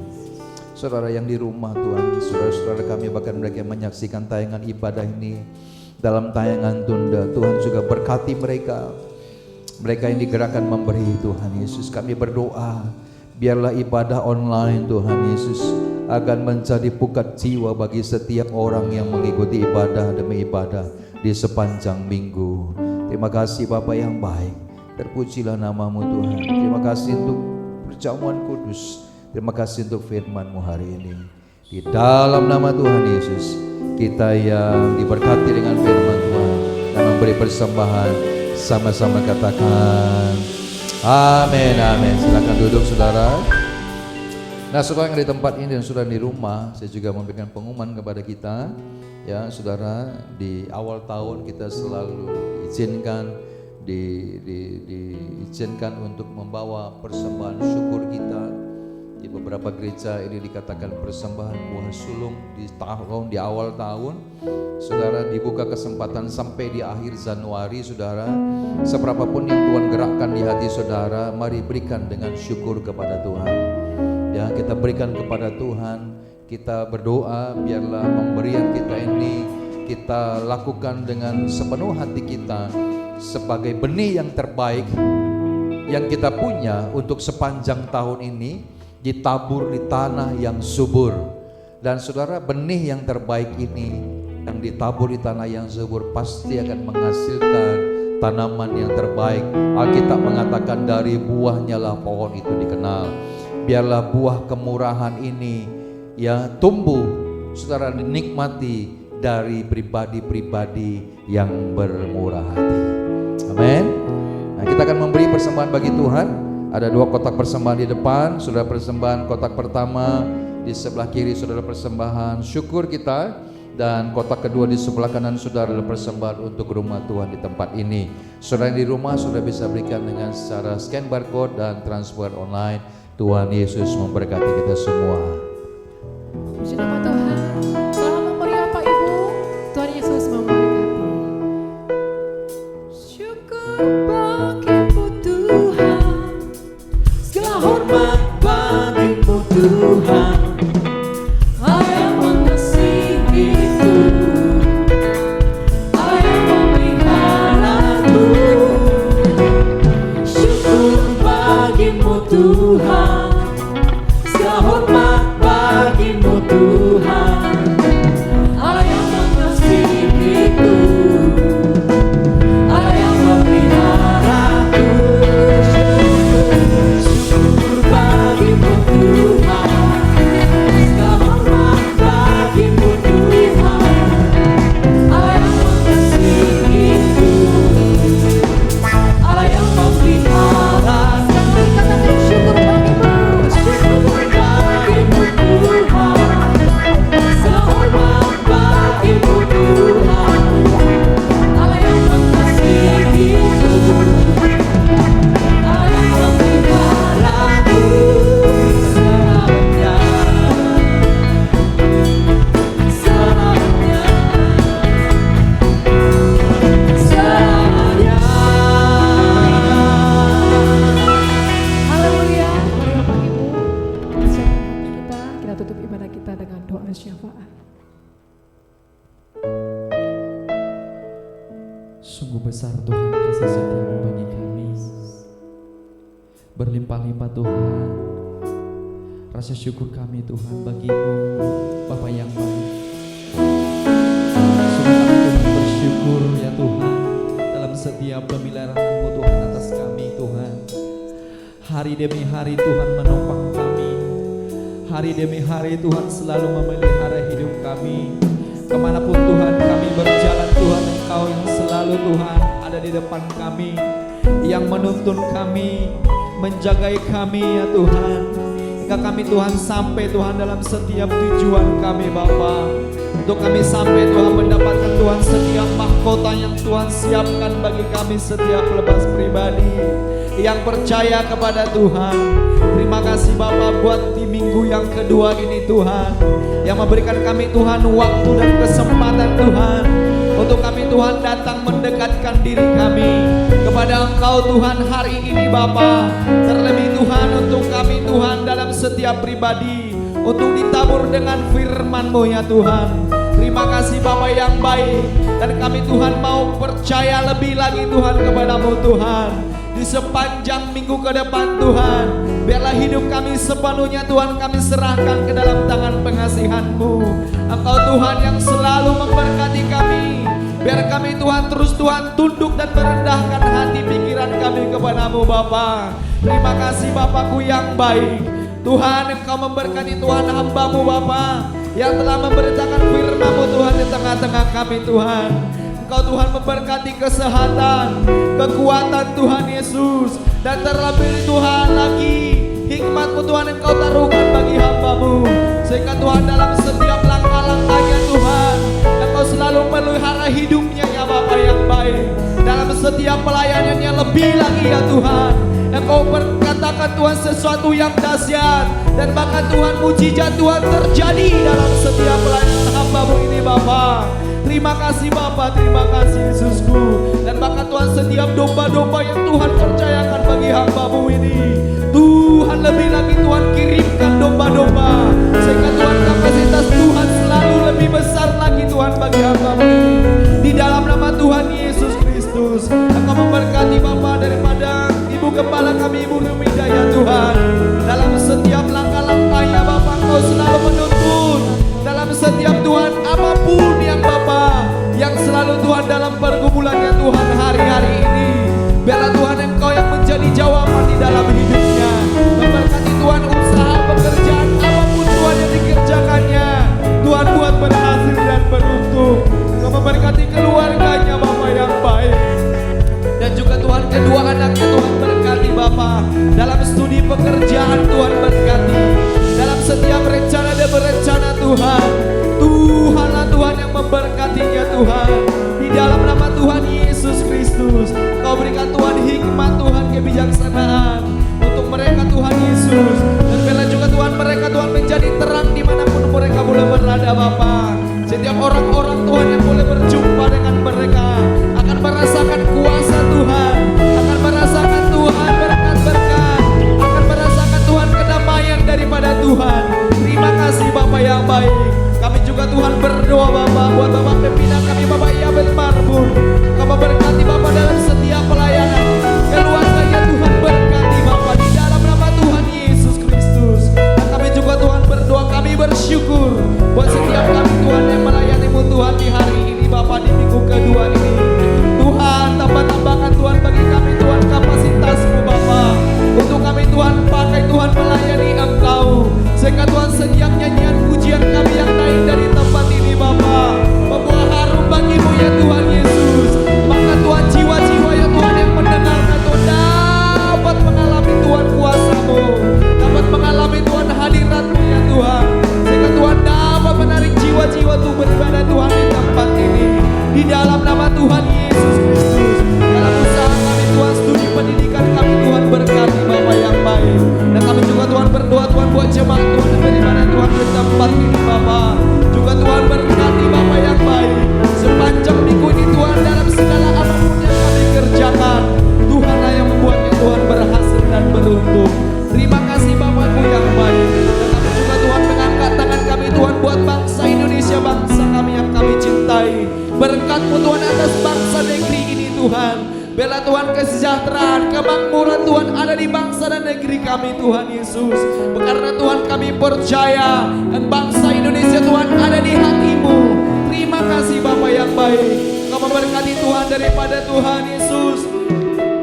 Saudara yang di rumah Tuhan, saudara-saudara kami bahkan mereka yang menyaksikan tayangan ibadah ini dalam tayangan tunda, Tuhan juga berkati mereka. Mereka yang digerakkan memberi Tuhan Yesus. Kami berdoa biarlah ibadah online Tuhan Yesus akan menjadi pukat jiwa bagi setiap orang yang mengikuti ibadah demi ibadah di sepanjang minggu. Terima kasih Bapa yang baik, terpujilah namamu Tuhan. Terima kasih untuk perjamuan kudus, terima kasih untuk firman-Mu hari ini. Di dalam nama Tuhan Yesus, kita yang diberkati dengan firman Tuhan dan memberi persembahan, sama-sama katakan amin, amin. Silakan duduk saudara. Nah, saudara yang di tempat ini dan saudara di rumah, saya juga memberikan pengumuman kepada kita. Ya, saudara, di awal tahun kita selalu diizinkan untuk membawa persembahan syukur kita. Di beberapa gereja ini dikatakan persembahan buah sulung di awal tahun. Saudara, dibuka kesempatan sampai di akhir Januari, saudara. Seberapapun yang Tuhan gerakkan di hati saudara, mari berikan dengan syukur kepada Tuhan. Ya, kita berikan kepada Tuhan. Kita berdoa biarlah pemberian kita ini kita lakukan dengan sepenuh hati kita sebagai benih yang terbaik yang kita punya untuk sepanjang tahun ini, ditabur di tanah yang subur. Dan saudara, benih yang terbaik ini yang ditabur di tanah yang subur pasti akan menghasilkan tanaman yang terbaik. Alkitab mengatakan dari buahnya lah pohon itu dikenal. Biarlah buah kemurahan ini ya tumbuh, saudara, dinikmati dari pribadi-pribadi yang bermurah hati. Amin. Nah, kita akan memberi persembahan bagi Tuhan. Ada 2 kotak persembahan di depan. Saudara, persembahan kotak pertama di sebelah kiri saudara persembahan syukur kita, dan kotak kedua di sebelah kanan saudara persembahan untuk rumah Tuhan di tempat ini. Saudara yang di rumah sudah bisa berikan dengan secara scan barcode dan transfer online. Tuhan Yesus memberkati kita semua.
Puji nama Tuhan. Selamat memberi Bapak Ibu. Tuhan Yesus memberkati. Syukur bagimu Tuhan, segala hormat bagimu Tuhan. Allah yang mengasihiku, Allah yang memeliharaku. Syukur bagimu Tuhan, segala hormat bagimu Tuhan. Allah yang mengasihiku, Allah yang memeliharaku. Syukur bagimu Tuhan, segala hormat bagimu Tuhan. Allah yang mengasihiku, Allah yang memeliharaku. Syukur bagimu, syukur bagimu Tuhan, segala hormat bagimu Tuhan. Allah yang mengasihiku, Allah yang memeliharaku. Selamanya, selamanya, selamanya. Haleluya. Mari Bapak Ibu, persiapkan hati kita tutup ibadah kita dengan doa syafaat.
Sungguh besar Tuhan kasih setiamu bagi kami, berlimpah-limpah Tuhan. Rasa syukur kami Tuhan bagimu, Bapa yang baik. Sungguh kami Tuhan bersyukur ya Tuhan dalam setiap pemeliharaan-Mu Tuhan atas kami Tuhan. Hari demi hari Tuhan menopang kami, hari demi hari Tuhan selalu memelihara hidup kami. Kemanapun Tuhan kami berjalan Tuhan, Engkau yang selalu Tuhan ada di depan kami, yang menuntun kami, menjagai kami ya Tuhan, hingga kami Tuhan sampai Tuhan dalam setiap tujuan kami Bapa. Untuk kami sampai Tuhan mendapatkan Tuhan setiap mahkota yang Tuhan siapkan bagi kami setiap lepas pribadi yang percaya kepada Tuhan. Terima kasih Bapa buat di minggu yang kedua ini Tuhan, yang memberikan kami Tuhan waktu dan kesempatan Tuhan untuk kami Tuhan datang mendekatkan diri kami kepada Engkau Tuhan hari ini Bapa. Terlebih Tuhan untuk kami Tuhan dalam setiap pribadi, untuk ditabur dengan firman-Mu ya Tuhan. Terima kasih Bapa yang baik, dan kami Tuhan mau percaya lebih lagi Tuhan kepadamu Tuhan. Di sepanjang minggu ke depan Tuhan, biarlah hidup kami sepenuhnya Tuhan kami serahkan ke dalam tangan pengasihan-Mu. Engkau Tuhan yang selalu memberkati kami. Biar kami Tuhan terus Tuhan tunduk dan merendahkan hati pikiran kami kepadamu Bapa. Terima kasih Bapakku yang baik. Tuhan Engkau memberkati Tuhan hamba-Mu Bapa, yang telah memberitakan firman-Mu Tuhan di tengah-tengah kami Tuhan. Engkau Tuhan memberkati kesehatan, kekuatan Tuhan Yesus, dan terlebih Tuhan lagi hikmat-Mu Tuhan Engkau taruhkan bagi hamba-Mu, sehingga Tuhan dalam setiap langkah-langkahnya Tuhan Engkau selalu melihara hidupnya ya Bapa yang baik. Dalam setiap pelayanannya lebih lagi ya Tuhan, Engkau berkatakan Tuhan sesuatu yang dahsyat, dan bahkan Tuhan mujizat Tuhan terjadi dalam setiap pelayanan hamba-Mu ini Bapa. Terima kasih Bapa, terima kasih Yesusku. Dan bahkan Tuhan setiap domba-domba yang Tuhan percayakan bagi hamba-Mu ini, Tuhan lebih lagi Tuhan kirimkan domba-domba, sehingga Tuhan kapasitas Tuhan selalu lebih besar lagi Tuhan bagi hamba-Mu ini. Di dalam nama Tuhan Yesus Kristus, Engkau memberkati Bapa daripada Ibu Gembala kami Ibu Rumida ya Tuhan. Dalam setiap langkah-langkahnya Bapa Engkau selalu menuntun. Dalam setiap Tuhan apapun yang Bapa, yang selalu Tuhan dalam pergumulannya Tuhan hari-hari ini, biarlah Tuhan Engkau yang menjadi jawaban di dalam hidupnya. Memberkati Tuhan usaha pekerjaan apapun Tuhan yang dikerjakannya, Tuhan buat berhasil dan beruntung. Engkau memberkati keluarganya Bapa yang baik, dan juga Tuhan kedua anaknya Tuhan berkati Bapa. Dalam studi pekerjaan Tuhan berkati, dalam setiap rencana dan berencana Tuhan, Tuhanlah Tuhan yang memberkatinya Tuhan. Di dalam nama Tuhan Yesus Kristus, Kau berikan Tuhan hikmat Tuhan, kebijaksanaan untuk mereka Tuhan Yesus. Dan biarlah juga Tuhan mereka Tuhan menjadi terang dimanapun mereka boleh berada Bapa. Setiap orang-orang Tuhan yang boleh berjumpa dengan mereka akan merasakan kuasa Tuhan, akan merasakan Tuhan berkat-berkat, akan merasakan Tuhan kedamaian daripada Tuhan. Terima kasih Bapa yang baik. Kami juga Tuhan berdoa Bapa buat Bapak pimpinan kami Bapak Yabel Marbun. Kau memberkati Bapa dalam setiap pelayanan, keluarganya Tuhan berkati Bapa di dalam nama Tuhan Yesus Kristus. Dan kami juga Tuhan berdoa, kami bersyukur buat setiap kami Tuhan yang melayani-Mu Tuhan di hari ini Bapa, di minggu kedua ini. Tuhan tambah-tambahkan Tuhan bagi kami Tuhan kapasitas-Mu Bapa, untuk kami Tuhan pakai Tuhan melayani Engkau, sehingga Tuhan setiap nyanyian pujian kami yang naik dari tempat ini Bapa membawa harum bagi-Mu ya Tuhan Yesus. Maka Tuhan jiwa-jiwa ya Tuhan yang mendengarkan Tuhan dapat mengalami Tuhan kuasa-Mu, dapat mengalami Tuhan hadirat-Mu ya Tuhan, sehingga Tuhan dapat menarik jiwa-jiwa untuk beribadah Tuhan di tempat ini. Di dalam nama Tuhan Yesus Kristus, dalam usaha kami Tuhan, studi pendidikan kami Tuhan berkati Bapa yang baik. Dan kami juga Tuhan berdoa Tuhan buat jemaat Tuhan yang beribadah Tuhan di tempat ini Bapa. Juga Tuhan berkati Bapa yang baik. Sepanjang minggu ini Tuhan, dalam segala apapun yang kami kerjakan, Tuhanlah yang membuatnya Tuhan berhasil dan beruntung. Terima kasih Bapakku yang baik. Dan kami juga Tuhan mengangkat tangan kami Tuhan buat bangsa Indonesia, bangsa kami yang kami cintai. Berkat-Mu Tuhan atas bangsa negeri ini Tuhan. Bela Tuhan kesejahteraan, kemakmuran Tuhan ada di bangsa dan negeri kami Tuhan Yesus. Karena Tuhan kami percaya dan bangsa Indonesia Tuhan ada di hati-Mu. Terima kasih Bapa yang baik. Kau memberkati Tuhan daripada Tuhan Yesus,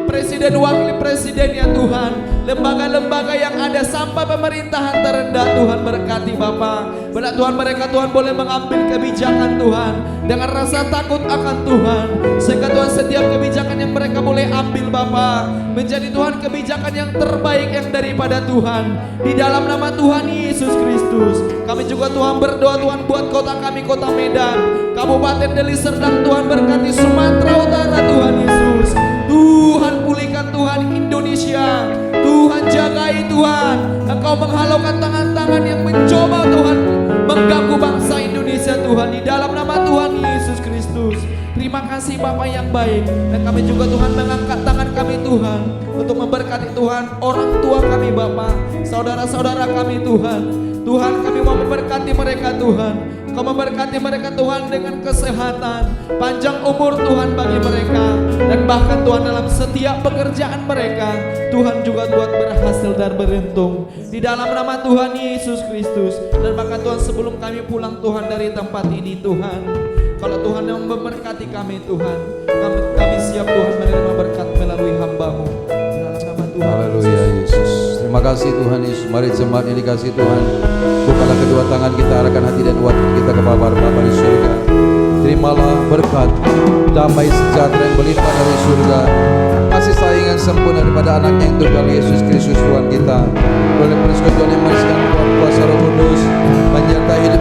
Presiden, Wakil Presiden ya Tuhan, lembaga-lembaga yang ada sampai pemerintahan terendah Tuhan berkati Bapa. Bela Tuhan mereka Tuhan boleh mengambil kebijakan Tuhan dengan rasa takut akan Tuhan, sehingga Tuhan setiap kebijakan yang mereka boleh ambil Bapa menjadi Tuhan kebijakan yang terbaik yang daripada Tuhan. Di dalam nama Tuhan Yesus Kristus, kami juga Tuhan berdoa Tuhan buat kota kami, kota Medan, Kabupaten Deli Serdang Tuhan berkati Sumatera Utara Tuhan Yesus. Tuhan pulihkan Tuhan Indonesia, Tuhan jagai Tuhan. Engkau menghalaukan tangan-tangan yang mencoba Tuhan mengganggu bangsa Indonesia Tuhan, di dalam nama Tuhan Yesus Kristus. Kristus. Terima kasih Bapa yang baik. Dan kami juga Tuhan mengangkat tangan kami Tuhan untuk memberkati Tuhan orang tua kami Bapa, saudara-saudara kami Tuhan. Tuhan, kami mau memberkati mereka Tuhan. Kau memberkati mereka Tuhan dengan kesehatan, panjang umur Tuhan bagi mereka, dan bahkan Tuhan dalam setiap pekerjaan mereka Tuhan juga buat berhasil dan beruntung di dalam nama Tuhan Yesus Kristus. Dan bahkan Tuhan, sebelum kami pulang Tuhan dari tempat ini Tuhan, kalau Tuhan yang memberkati kami Tuhan, kami siap Tuhan menerima berkat melalui hamba-Mu di dalam nama Tuhan.
Haleluya Yesus. Terima kasih Tuhan Yesus. Mari jemaat yang dikasih Tuhan, bukalah kedua tangan kita, arahkan hati dan wajah kita ke Bapa di surga. Terimalah berkat, damai sejahtera yang berlimpah dari surga, kasih sayang yang sempurna daripada anaknya yang tunggal Yesus Kristus Tuhan kita. Oleh persekutuan yang manis dan kuasa Roh Kudus menyertai